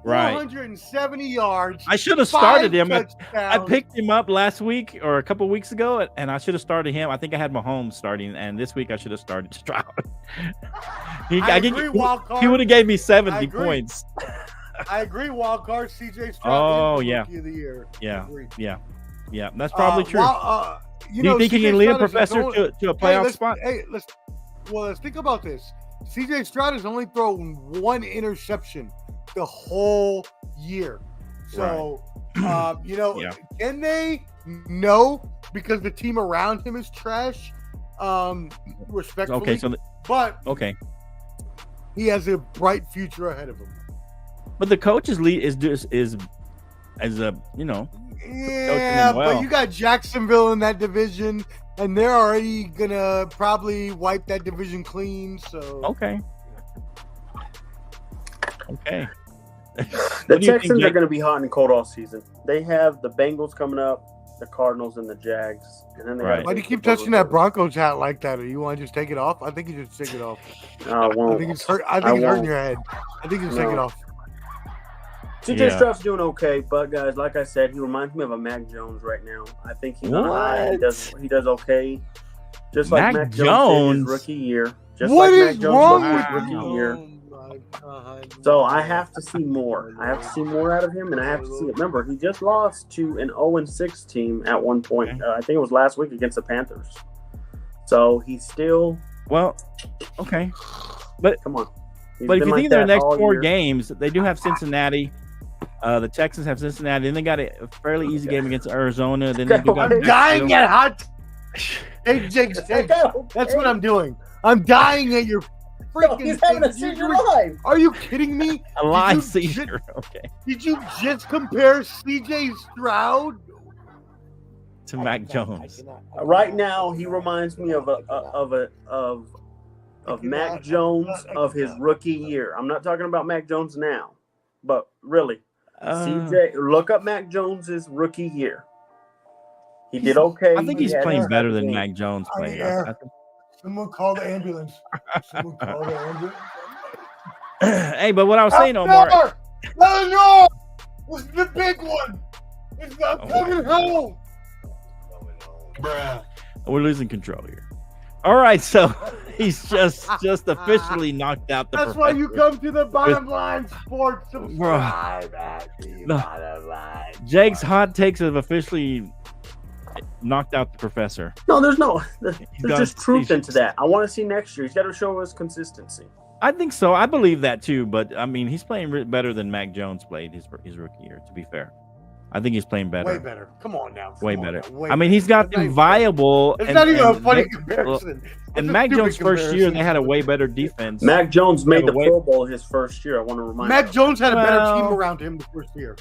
Right. 470 yards. I should have 5 started him. I touchdowns. picked him up last week or a couple of weeks ago, and I should have started him. I think I had Mahomes starting, and this week I should have started Stroud. he I agree, wild card. would have gave me I 70 agree. points. I agree. Wild card. CJ Stroud. Oh, is the yeah. Rookie of the year. I Yeah, agree. yeah, that's probably true. You Do you know, think he CJ can lead a Stroud is Professor only- to a playoff let's, spot? Let's think about this. CJ Stroud has only thrown 1 interception the whole year. So, Yeah. can they? No, because the team around him is trash. Respectfully, Okay, but okay, he has a bright future ahead of him. but the coach is as a Yeah, well. but you got Jacksonville in that division, and they're already gonna probably wipe that division clean. So okay. The What do you think, Texans are Jake? going to be hot and cold all season. They have the Bengals coming up, the Cardinals, and the Jags. And then they Right. got why do you keep touching that Broncos hat like that? Or you want to just take it off? I think you just take it off. I I won't. think it's hurt. I I think it's hurting won't. your head. I think you just take it No. off. CJ Yeah. Stroud's doing okay, but guys, like I said, he reminds me of a Mac Jones right now. I think he's on a high. He does okay. Just like Mac Mac Jones did Jones? his rookie year. Just What like is Mac Jones wrong did with his you? rookie year. Oh my God. So I have to see more. I have to see more out of him, and I have to see it. Remember, he just lost to an 0-6 team at one point. Okay. I think it was last week against the Panthers. So he's still. Well, okay, but Come on. He's if been you like think their that next all 4 year. games, they do have Cincinnati. The Texans have Cincinnati, and they got a fairly easy game against Arizona. Then they do got I'm Dying Jacksonville. at hot. Hey, Jake, that's what I'm doing. I'm dying at your freaking. He's having a thing. seizure live. Are you kidding me? A live you seizure. Okay, Did you just compare CJ Stroud to Mac Jones. Right now, he reminds me of Mac Jones of his rookie year. I'm not talking about Mac Jones now, but really, CJ. Look up Mac Jones's rookie yeyear. He did okay. I think He he's had playing his better game. than Mac Jones played. I think. Someone call the ambulance. Someone call the ambulance. Hey, but what I was saying, Omar. No! It's the big one. It's not Oh, coming home. Bruh. We're losing control here. All right, so he's just officially knocked out the That's why you professor. come to the Bottom Line Sports. Subscribe at the No. Bottom Line. Jake's hot takes have officially knocked out the professor. No, there's got just a truth seizure. into that. I want to see next year. He's got to show us consistency. I think so. I believe that too. But I mean, he's playing better than Mac Jones played his rookie year. To be fair, I think he's playing better. Way better. Come on now. Way Come on better. now. Way I mean, he's got better. them viable. It's and- not even a and funny Mac- comparison. And It's a Mac stupid Jones' first year, comparison. they had a way better defense. Mac Jones made the wait. Pro Bowl his first year. I want to remind Mac you. Jones had a better Well- team around him the first year.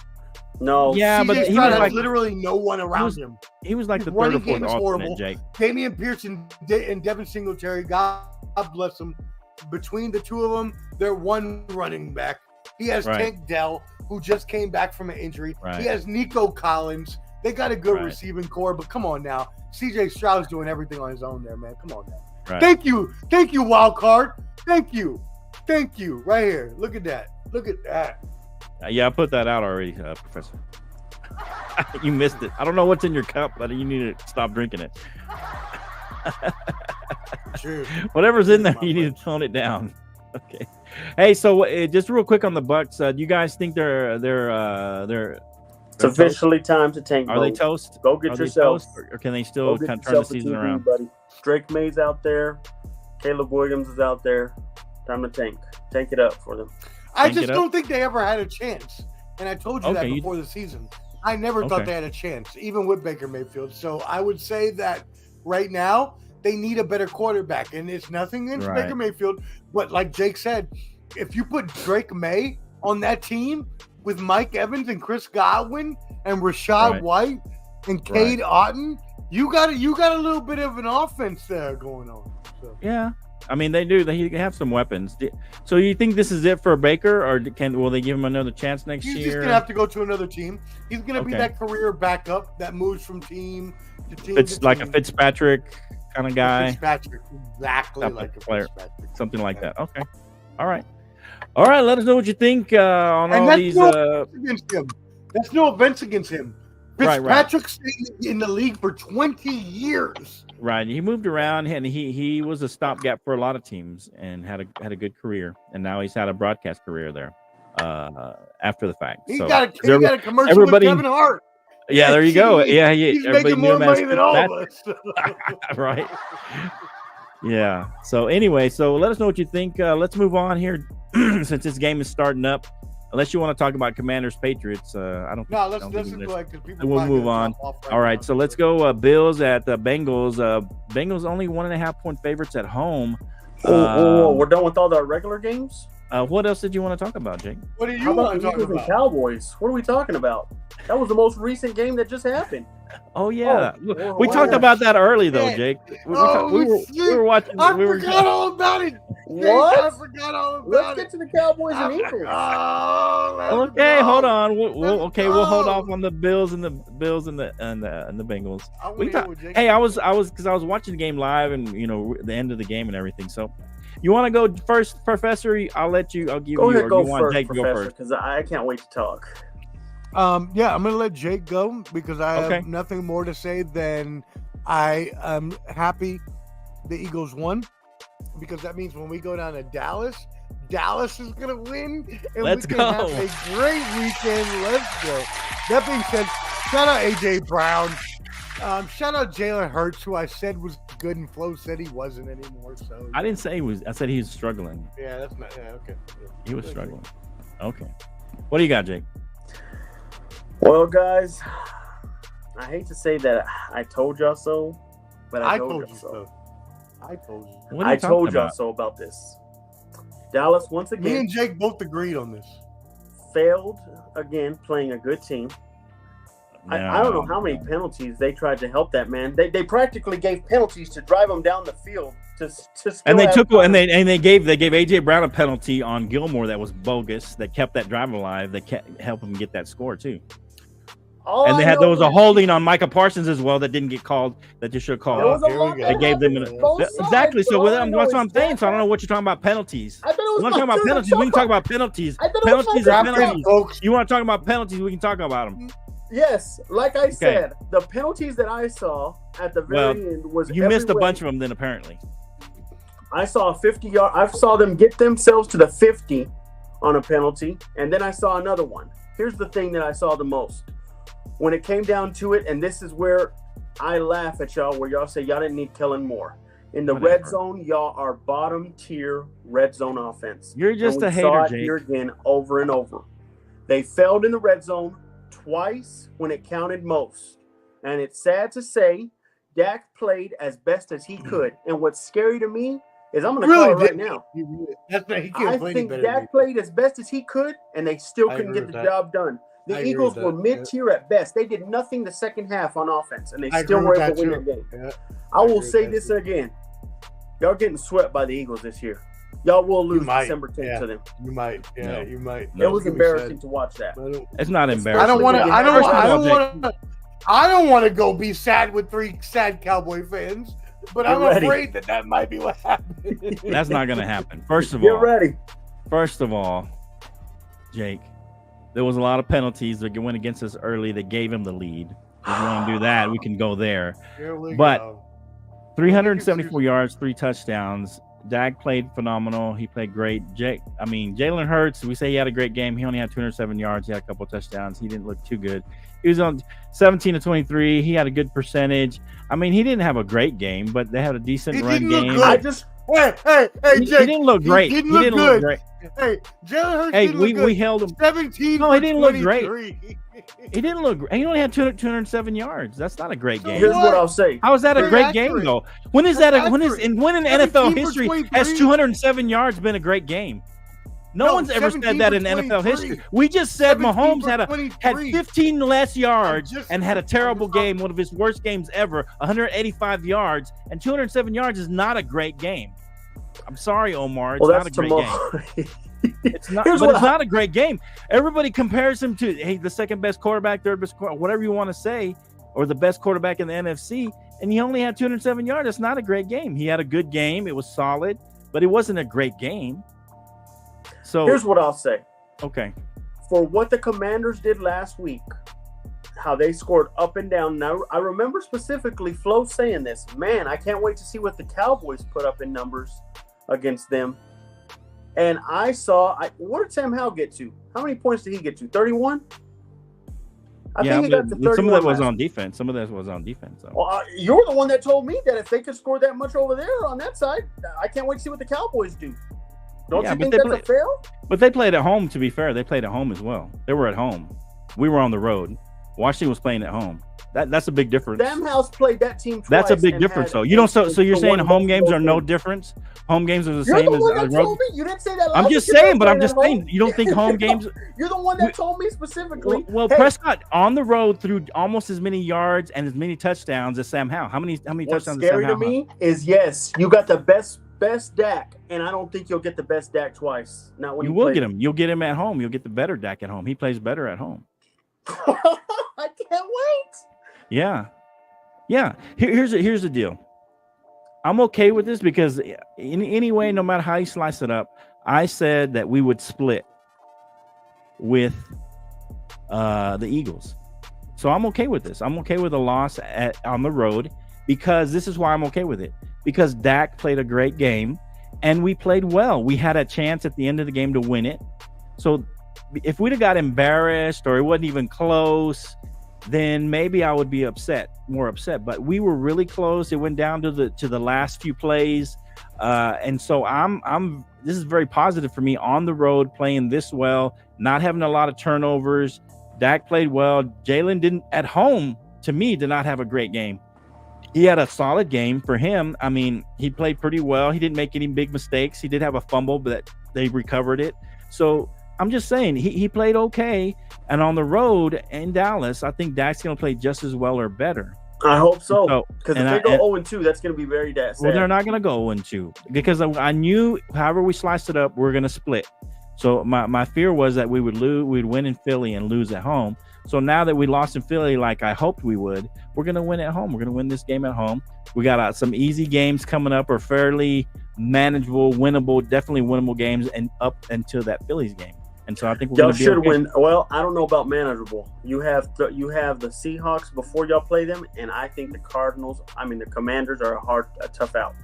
No. Yeah, but CJ he Stroud was had like literally no one around him. he was like his the third running or fourth game is alternate, horrible. Jake. Damian Pierce and Devin Singletary, God bless them. Between the two of them, they're one running back. He has Right. Tank Dell, who just came back from an injury. Right. He has Nico Collins. They got a good Right. receiving core, but come on now. CJ Stroud's doing everything on his own there, man. Come on now. Right. Thank you, wild card. Thank you, right here. Look at that. Yeah, I put that out already, Professor. You missed it. I don't know what's in your cup, but you need to stop drinking it. Cheers. Whatever's in there, you need to tone it down. Okay. Hey, so just real quick on the Bucks. Do you guys think they're It's officially time to tank. Are they mode. toast? Go get Are they yourself. toast, or can they still Go kind get of turn the yourself a season TV, around? buddy. Drake May's out there. Caleb Williams is out there. Time to tank. Tank it up for them. I Tank just it up. don't think they ever had a chance. And I told you Okay, that you- before the season. I never Okay. thought they had a chance, even with Baker Mayfield. So I would say that right now they need a better quarterback. And it's nothing against Right. Baker Mayfield. But like Jake said, if you put Drake May on that team with Mike Evans and Chris Godwin and Rashad Right. White and Cade Otton, you got a little bit of an offense there going on. So. Yeah. I mean, they do. They have some weapons. So you think this is it for Baker, or will they give him another chance next He's year? just gonna have to go to another team. He's gonna be Okay. that career backup that moves from team to team. It's to like a team. Fitzpatrick kind of guy, Fitzpatrick, exactly Type of like a player. Fitzpatrick. something like that. Okay. All right. Let us know what you think on And all that's these. no offense against him. That's no offense against him. Right, right. Fitzpatrick stayed in the league for 20 years. Right. He moved around, and he was a stopgap for a lot of teams, and had a good career. And now he's had a broadcast career there after the fact. He So, got a commercial everybody- with Kevin Hart. yeah, there you go. Yeah, He's everybody making knew more him as money than all of Fitzpatrick. us. Right. Yeah. So anyway, let us know what you think. Let's move on here since this game is starting up. Unless you want to talk about Commanders Patriots, I don't. No, let's don't let's think go there's- ahead because people. We'll probably move gonna on. drop off All right, now. so let's go. Bills at the Bengals. Bengals only 1.5 point favorites at home. We're done with all the regular games. What else did you want to talk about, Jake? What do you How about want the to talk Eagles and about? Cowboys? What are we talking about? That was the most recent game that just happened. Oh yeah, Oh, we talked about that early though, shit. Jake. We Oh, were shit. watching. I we were, forgot all about it. What? I forgot all about Let's it. get to the Cowboys and Eagles. Okay, hold on. We'll hold off on the Bills and the Bengals. Hey, I was watching the game live, and the end of the game and everything. So, you want to go first, Professor? I'll give Go you. ahead, Or go you want first, Jake to go Professor, first? because I can't wait to talk. Yeah, I'm gonna let Jake go because I Okay. have nothing more to say than I am happy the Eagles won because that means when we go down to Dallas is gonna win and Let's we can go. have a great weekend. Let's go. That being said, shout out AJ Brown. Shout out Jalen Hurts, who I said was good, and Flo said he wasn't anymore. So I didn't say he was. I said he was struggling. Yeah, that's not. Yeah, okay. He was struggling. Okay. What do you got, Jake? Well, guys, I hate to say that I told y'all so, but I told y'all so. I told you. What are you I told talking y'all about? so about this. Dallas, once Me again, and Jake both agreed on this. failed again playing a good team. I don't know how many penalties they tried to help that man. They practically gave penalties to drive him down the field to And they took time. and they gave AJ Brown a penalty on Gilmore that was bogus that kept that drive alive that helped him get that score too. And there was a holding on Micah Parsons as well that didn't get called that they should have called. There was a Here we lot go. that They gave them happened both sides, exactly. So bro. that's what I'm saying. So I don't know what you're talking about penalties. I thought it was You want to talk about penalties? We can talk about penalties. I thought it was Penalties are my penalties. Folks, You want to talk about penalties? We can talk about them. Yes, like I said, the penalties that I saw at the very end was You missed a everywhere. bunch of them then apparently. I saw a 50-yard. I saw them get themselves to the 50 on a penalty, and then I saw another one. Here's the thing that I saw the most. When it came down to it, and this is where I laugh at y'all, where y'all say y'all didn't need Kellen Moore. In the red zone, y'all are bottom tier red zone offense. You're just And a we saw hater, it Jake. here again over and over. They failed in the red zone twice when it counted most. And it's sad to say, Dak played as best as he could. And what's scary to me is I'm going to call it right now. That's right. He I can't play any think better than Dak me. played as best as he could, and they still I couldn't agree get the with that. job done. I The agree Eagles with were that, mid-tier at best. They did nothing the second half on offense, and they I still agree were with able to that win that game. Yeah. I will agree with say that this too. again. Y'all getting swept by the Eagles this year. Y'all will lose might, December 10th yeah. to them. You might. Yeah, No. you might. It was Can be embarrassing said. to watch that. I don't- It's not embarrassing. I don't want to. I don't. First of I all, don't want to. I don't want to go be sad with 3 sad Cowboy fans, but Get I'm ready. afraid that might be what happened. That's not going to happen. First of Get all, ready. Jake, there was a lot of penalties that went against us early that gave him the lead. If you want to do that, we can go there. Here we But- go. 374 yards, 3 touchdowns. Dak played phenomenal. He played great. Jalen Hurts, we say he had a great game. He only had 207 yards. He had a couple of touchdowns. He didn't look too good. He was on 17 to 23. He had a good percentage. I mean, he didn't have a great game, but they had a decent He run didn't look game. good. I just Hey, He Jake. didn't look great. He didn't look good. great. Hey, Jalen Hurts Hey, didn't look good. we held him. 17. No, he for didn't look great. 23. He didn't look great. He only had 207 yards. That's not a great game. here's what I'll say. How is that a Very great game accurate. though? When is that? That's When accurate. in 17 NFL for history 23. has 207 yards been a great game? No one's ever 17 said that for in NFL 23. history. We just said 17 Mahomes for had 23. 15 less yards I'm just- and had a terrible I'm- game, one of his worst games ever. 185 yards and 207 yards is not a great game. I'm sorry, Omar. It's Well, not a that's great game. tomorrow. It's not, Here's but what it's not a great game. Everybody compares him to the second best quarterback, third best quarterback, whatever you want to say, or the best quarterback in the NFC. And he only had 207 yards. It's not a great game. He had a good game. It was solid, but it wasn't a great game. So Here's what I'll say. okay, For what the Commanders did last week, how they scored up and down. Now, I remember specifically Flo saying this. Man, I can't wait to see what the Cowboys put up in numbers against them. And I saw, what did Sam Howell get to? How many points did he get to? 31? I think he got to 31. some of that was last on defense. Some of that was on defense. Though. Well, you're the one that told me that if they could score that much over there on that side, I can't wait to see what the Cowboys do. Don't Yeah, you but think they that's a fail? But they played at home, to be fair. They played at home as well. They were at home. We were on the road. Washington was playing at home. That's a big difference. Sam House played that team twice. That's a big and difference, had though. You don't. So you're the saying one home games are no game. difference? Home games are the You're same the one as that road. told me. You didn't say that last I'm week. just You're not saying, but I'm playing just at saying. home. You don't think home games? You're the one that told me specifically. Well, hey, Prescott on the road threw almost as many yards and as many touchdowns as Sam Howell. How many what's touchdowns? Did scary Sam to Howell me is yes, you got the best Dak, and I don't think you'll get the best Dak twice. Not when You you will play get him. You'll get him at home. You'll get the better Dak at home. He plays better at home. I can't wait. Yeah. Here's the deal. I'm okay with this because in any way, no matter how you slice it up, I said that we would split with the Eagles. So I'm okay with this. I'm okay with a loss on the road because this is why I'm okay with it. Because Dak played a great game and we played well. We had a chance at the end of the game to win it. So if we'd have got embarrassed or it wasn't even close, then maybe I would be more upset. But we were really close. It went down to the last few plays, and so I'm. This is very positive for me on the road, playing this well, not having a lot of turnovers. Dak played well. Jalen didn't at home. To me, did not have a great game. He had a solid game for him. I mean, he played pretty well. He didn't make any big mistakes. He did have a fumble, but they recovered it. So I'm just saying he played okay. And on the road in Dallas, I think Dak's going to play just as well or better. I hope so. Because if they go 0-2, that's going to be very sad. Well, they're not going to go 0-2 because I knew however we sliced it up, we're going to split. So my fear was that we would lose, we'd win in Philly and lose at home. So now that we lost in Philly, like I hoped we would, we're going to win at home. We're going to win this game at home. We got some easy games coming up, or fairly manageable, winnable, definitely winnable games, and up until that Phillies game. And so I think y'all should win. Well, I don't know about manageable. You have the Seahawks before y'all play them, and I think the Commanders are a tough out.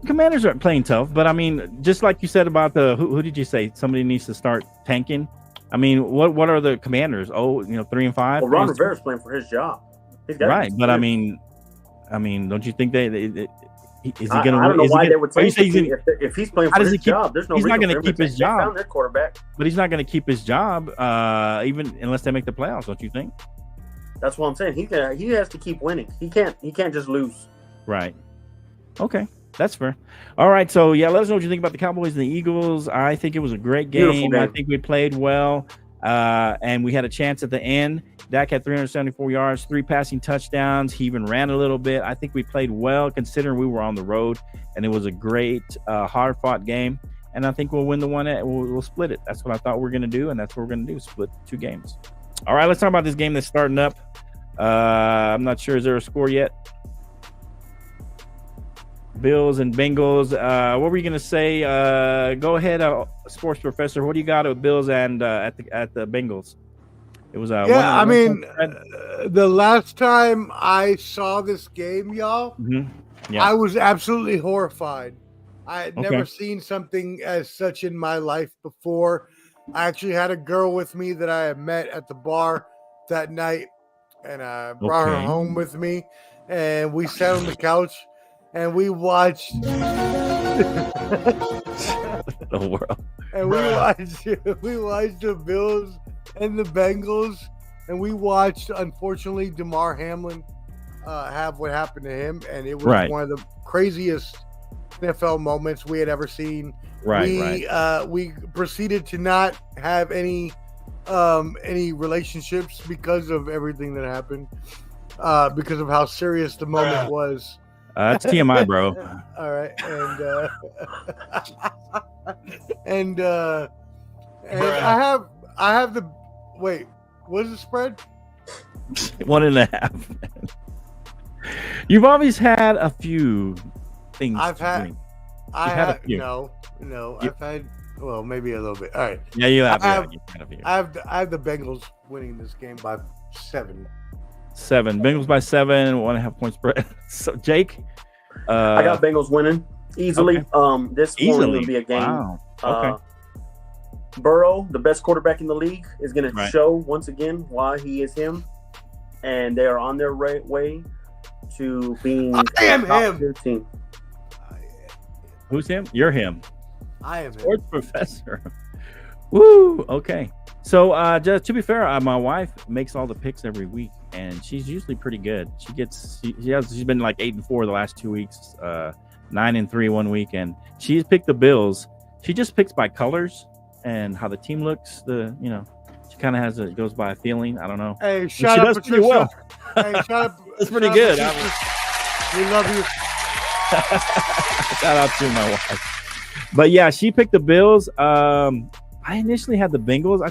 Commanders aren't playing tough, but I mean, just like you said about who did you say somebody needs to start tanking? I mean, what are the Commanders? 3-5. Well, Ron Rivera's playing for his job. Right, but I mean, don't you think is he going to? I don't know why they would take him. If he's playing for his job, there's no reason. He's not going to keep his job. They found their quarterback, but he's not going to keep his job, even unless they make the playoffs. Don't you think? That's what I'm saying. He has to keep winning. He can't just lose. Right. Okay. That's fair. All right. So, yeah, let us know what you think about the Cowboys and the Eagles. I think it was a great game. I think we played well, and we had a chance at the end. Dak had 374 yards, 3 passing touchdowns. He even ran a little bit. I think we played well considering we were on the road, and it was a great, hard-fought game. And I think we'll win the one. We'll split it. That's what I thought we were going to do, and that's what we're going to do, split 2 games. All right, let's talk about this game that's starting up. I'm not sure. Is there a score yet? Bills and Bengals. What were you going to say? Go ahead, sports professor. What do you got with Bills and at the Bengals? It was the last time I saw this game, y'all, I was absolutely horrified. I had never seen something as such in my life before. I actually had a girl with me that I had met at the bar that night, and I brought her home with me, and we sat on the couch. And we watched the world. And we watched the Bills and the Bengals, and we watched, unfortunately, DeMar Hamlin have what happened to him, and it was one of the craziest NFL moments we had ever seen. We proceeded to not have any relationships because of everything that happened, because of how serious the moment was. That's TMI, bro. All right, and I have the wait. What is the spread? 1.5. You've always had a few things. I've had a few. No. I've had maybe a little bit. All right. Yeah, you have. I have the Bengals winning this game by 7. 7. Bengals by 7, 1.5 point spread. So Jake, I got Bengals winning easily. This won't even be a game. Wow. Okay. Burrow, the best quarterback in the league, is going to show once again why he is him, and they are on their way to being I am him. Team. Who's him? You're him. I am sports professor. Woo. Okay. So just to be fair, my wife makes all the picks every week, and she's usually pretty good. She's been like 8-4 the last 2 weeks, 9-3 1 week, and she's picked the Bills. She just picks by colors and how the team looks. She kind of goes by a feeling. I don't know. Hey, shout out Patricia. Pretty well. Hey, shout out. That's pretty good. We love you. Shout out to my wife. But yeah, she picked the Bills. I initially had the Bengals.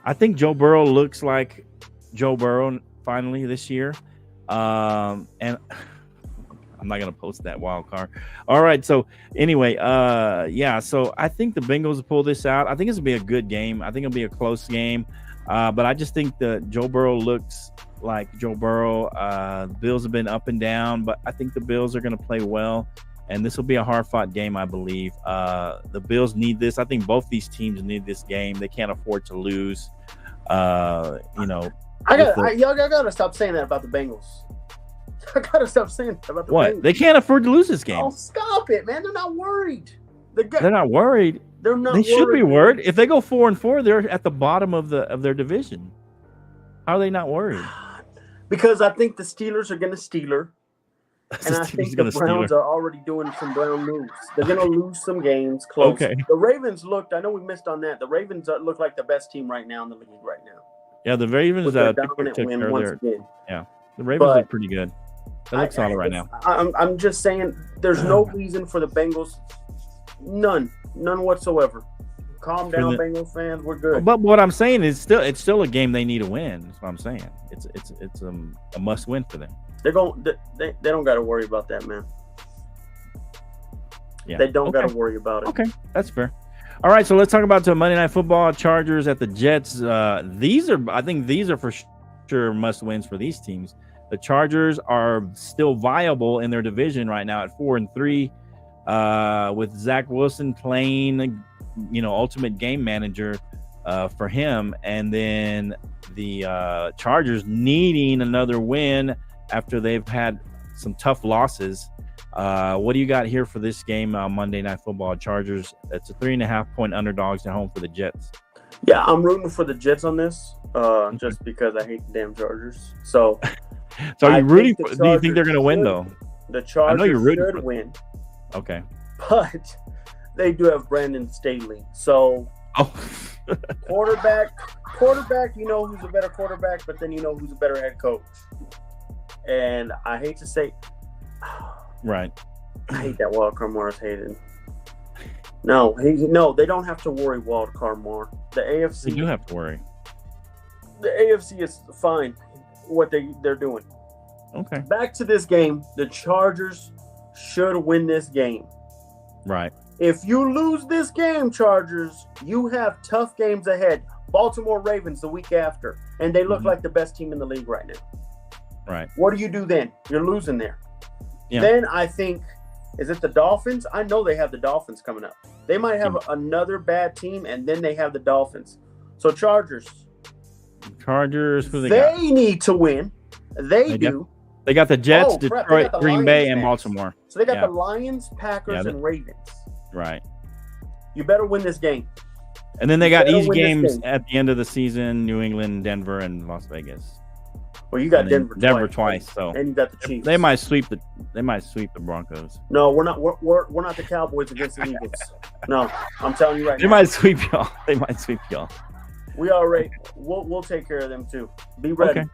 I think Joe Burrow looks like Joe Burrow finally this year. And I'm not going to post that wild card. All right. So anyway, so I think the Bengals will pull this out. I think it's going to be a good game. I think it'll be a close game. But I just think that Joe Burrow looks like Joe Burrow. The Bills have been up and down, but I think the Bills are going to play well. And this will be a hard-fought game, I believe. The Bills need this. I think both these teams need this game. They can't afford to lose. You know, y'all gotta stop saying that about the Bengals. I gotta stop saying that about the what? Bengals. They can't afford to lose this game. Oh, stop it, man! They're not worried. They're not worried. They're not. They should be worried. If they go 4-4, they're at the bottom of their division. How are they not worried? Because I think the Steelers are going to Steeler, and I think the Browns are already doing some Brown moves. They're going to lose some games close. Okay. The Ravens looked. I know we missed on that. The Ravens look like the best team right now in the league right now. Yeah, the Ravens with their dominant win once again. Yeah, the Ravens look pretty good. They look solid right now. I'm just saying, there's no reason for the Bengals. None whatsoever. Calm down, Bengals fans. We're good. But what I'm saying is it's still a game they need to win. That's what I'm saying. It's a must win for them. They don't got to worry about that, man. Yeah, they don't got to worry about it. Okay, that's fair. All right, so let's talk about Monday Night Football. Chargers at the Jets. I think these are for sure must wins for these teams. The Chargers are still viable in their division right now at 4-3, with Zach Wilson playing, ultimate game manager for him, and then the Chargers needing another win after they've had some tough losses. What do you got here for this game, Monday Night Football? Chargers, it's a 3.5-point underdogs at home for the Jets. Yeah, I'm rooting for the Jets on this, just because I hate the damn Chargers. So are you rooting for? Do you think they're going to win though? The Chargers I know you're rooting should win. Okay, but they do have Brandon Staley. So quarterback, you know who's a better quarterback, but then you know who's a better head coach. And I hate to say, right. I hate that wild card more is hated. No, they don't have to worry wild card more. The AFC. They do have to worry. The AFC is fine. What they're doing. Okay. Back to this game. The Chargers should win this game. Right. If you lose this game, Chargers, you have tough games ahead. Baltimore Ravens the week after, and they look like the best team in the league right now. Right. What do you do then? You're losing there. Yeah. Then I think, is it the Dolphins? I know they have the Dolphins coming up. They might have another bad team, and then they have the Dolphins. So Chargers, who they need to win. They do. They got the Jets, Detroit, Green Bay, and Baltimore. So they got the Lions, Packers, and Ravens. Right. You better win this game. And then they got easy games at the end of the season: New England, Denver, and Las Vegas. Well, you got Denver twice, so and you got the Chiefs. They might sweep the Broncos. No, we're not. We're not the Cowboys against the Eagles. No, I'm telling you right now. They might sweep y'all. We already. We'll take care of them too. Be ready. Okay.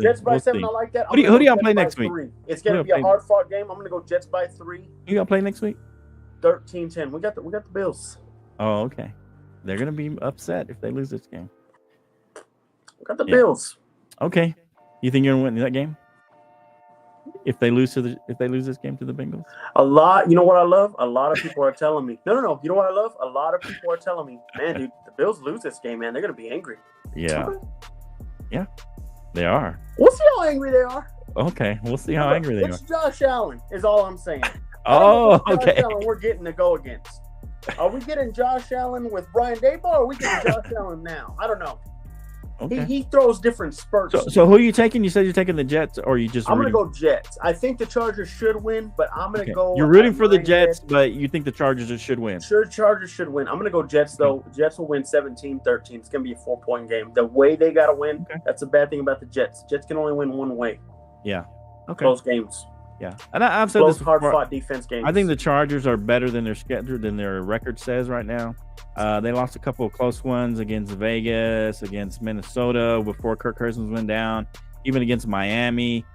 Jets by 7. I like that. Who do y'all play next week? It's going to be a hard fought game. I'm going to go Jets by 3. Who y'all play next week? 13-10. We got the Bills. Oh, okay. They're going to be upset if they lose this game. We got the Bills. Okay. You think you're going to win that game? If they lose this game to the Bengals? You know what I love? A lot of people are telling me. No. You know what I love? A lot of people are telling me, man, dude, the Bills lose this game, man. They're going to be angry. Yeah. Yeah. They are. We'll see how angry they are. Okay. We'll see how angry they are. It's Josh Allen is all I'm saying. Okay. Josh Allen we're getting to go against. Are we getting Josh Allen with Brian Daboll, or are we getting Josh Allen now? I don't know. Okay. He throws different spurts. So who are you taking? You said you're taking the Jets, or you just? I'm going to go Jets. I think the Chargers should win, but I'm going to go. You're rooting for the Jets, but you think the Chargers should win. Sure, Chargers should win. I'm going to go Jets, though. Jets will win 17-13. It's going to be a 4-point game. The way they got to win, that's a bad thing about the Jets. Jets can only win one way. Yeah. Okay. Close games. Yeah, and I've said close, this before. hard-fought defense games. I think the Chargers are better than their schedule than their record says right now. They lost a couple of close ones against Vegas, against Minnesota before Kirk Cousins went down, even against Miami,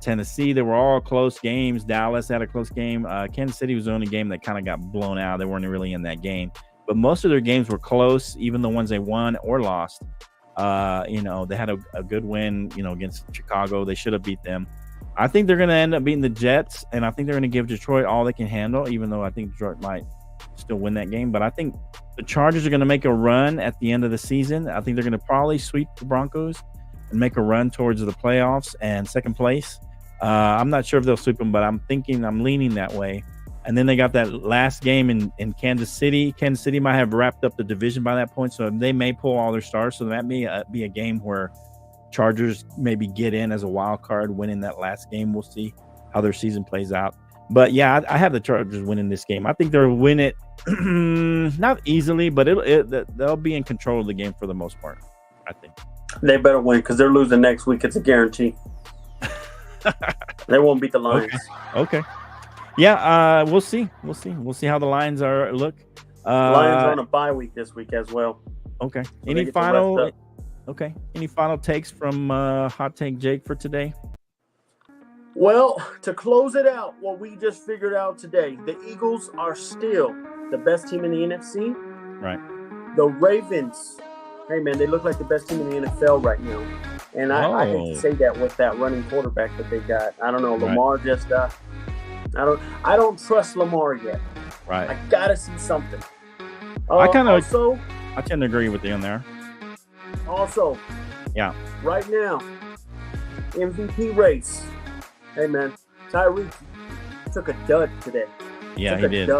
Tennessee. They were all close games. Dallas had a close game. Kansas City was the only game that kind of got blown out. They weren't really in that game, but most of their games were close, even the ones they won or lost. They had a good win, against Chicago. They should have beat them. I think they're going to end up beating the Jets, and I think they're going to give Detroit all they can handle, even though I think Detroit might still win that game. But I think the Chargers are going to make a run at the end of the season. I think they're going to probably sweep the Broncos and make a run towards the playoffs and second place. I'm not sure if they'll sweep them, but I'm leaning that way. And then they got that last game in Kansas City. Kansas City might have wrapped up the division by that point, so they may pull all their stars. So that may be a game where Chargers maybe get in as a wild card, winning that last game. We'll see how their season plays out. But yeah, I have the Chargers winning this game. I think they'll win it not easily, but they'll be in control of the game for the most part. I think they better win because they're losing next week. It's a guarantee. They won't beat the Lions. Okay. Yeah, we'll see. We'll see how the Lions look. Lions are on a bye week this week as well. Okay. So Any final takes from Hot Take Jake for today? Well, to close it out, what we just figured out today, the Eagles are still the best team in the NFC. Right. The Ravens, hey man, they look like the best team in the NFL right now. And I hate to say that with that running quarterback that they got. I don't know. Lamar just I don't trust Lamar yet. Right. I gotta see something. I tend to agree with you on there. Also, yeah. Right now, MVP race. Hey man, Tyreek took a dud today. Yeah, he did.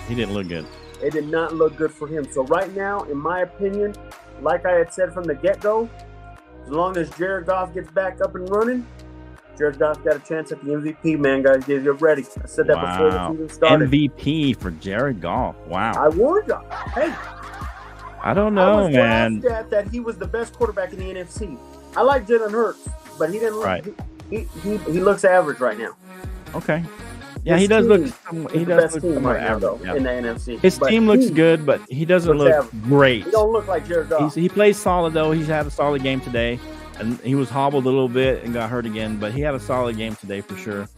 He didn't look good. It did not look good for him. So right now, in my opinion, like I had said from the get-go, as long as Jared Goff gets back up and running, Jared Goff got a chance at the MVP, man, guys. Get ready. I said that before the season started. MVP for Jared Goff. Wow. I warned you. Hey. I don't know, man. That he was the best quarterback in the NFC. I like Jalen Hurts, but he didn't look. Right. He looks average right now. Okay. Yeah, he does look. He does look right now, average, though, in the NFC. His team looks good, but he doesn't look great. He don't look like Jared Goff. He plays solid though. He's had a solid game today, and he was hobbled a little bit and got hurt again, but he had a solid game today for sure.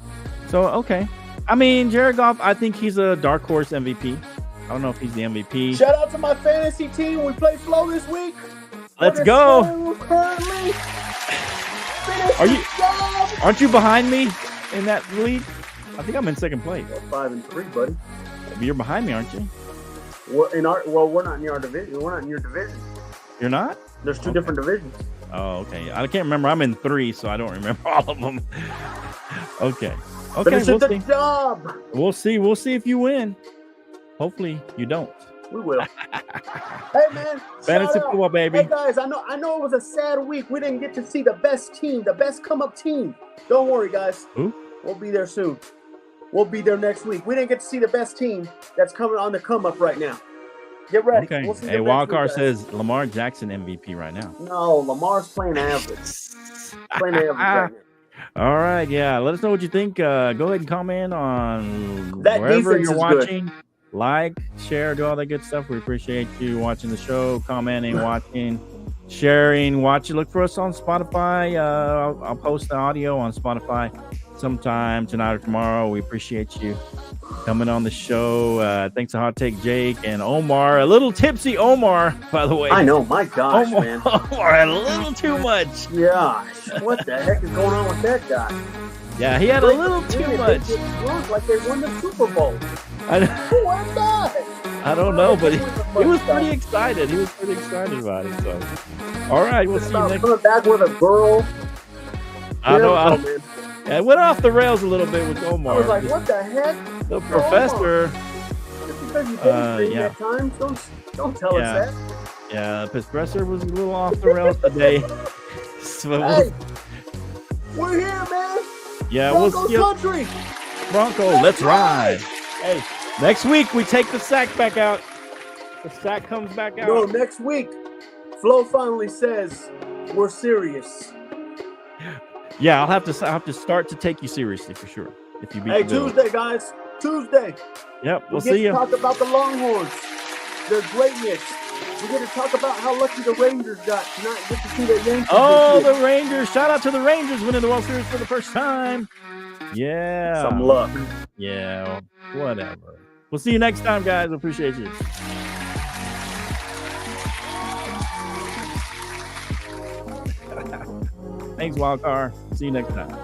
So okay, I mean Jared Goff, I think he's a dark horse MVP. I don't know if he's the MVP. Shout out to my fantasy team. We play Flow this week. Let's go. Aren't you behind me in that league? I think I'm in second place. 5-3, buddy. You're behind me, aren't you? We're not in our division. We're not in your division. You're not? There's two different divisions. Oh, okay. I can't remember. I'm in 3, so I don't remember all of them. Okay. Finish the job. We'll see. We'll see if you win. Hopefully you don't. We will. Hey man, fantasy football, baby. Hey guys, I know it was a sad week. We didn't get to see the best team, the best come up team. Don't worry, guys. Who? We'll be there soon. We'll be there next week. We didn't get to see the best team that's coming on the come up right now. Get ready. Okay. We'll see hey, Wildcard says Lamar Jackson MVP right now. No, Lamar's playing average. Playing average right now. All right, yeah. Let us know what you think. Go ahead and comment on that wherever you're watching. Good. Like, share, do all that good stuff. We appreciate you watching the show, commenting, watching, sharing, watching. Look for us on Spotify. I'll post the audio on Spotify sometime tonight or tomorrow. We appreciate you coming on the show. Thanks to Hot Take Jake and Omar. A little tipsy Omar, by the way. I know, my gosh, man. Omar had a little too much. Gosh, what the heck is going on with that guy? Yeah, he had a little too much. They get drunk like they won the Super Bowl. I don't know, but he was pretty excited. He was pretty excited about it. So, all right, we'll see you next. Coming back with a girl. I know. It went off the rails a little bit with Omar. I was like, what the heck? The professor. Just because you didn't at times, don't tell us that. Yeah, the professor was a little off the rails today. Hey, we're here, man. Yeah, Broncos country. Bronco, let's ride. Hey, next week we take the sack back out. The sack comes back out. No, next week, Flo finally says we're serious. Yeah, I'll have to start to take you seriously for sure. If you beat the Bills. Tuesday, guys. Tuesday. Yep, we'll get see you. to talk about the Longhorns, their greatness. We get to talk about how lucky the Rangers got tonight. Get to see the Yankees. Oh, the Rangers! Shout out to the Rangers winning the World Series for the first time. Yeah. Some luck. Yeah, whatever. We'll see you next time, guys. Appreciate you. Thanks, Wildcard. See you next time.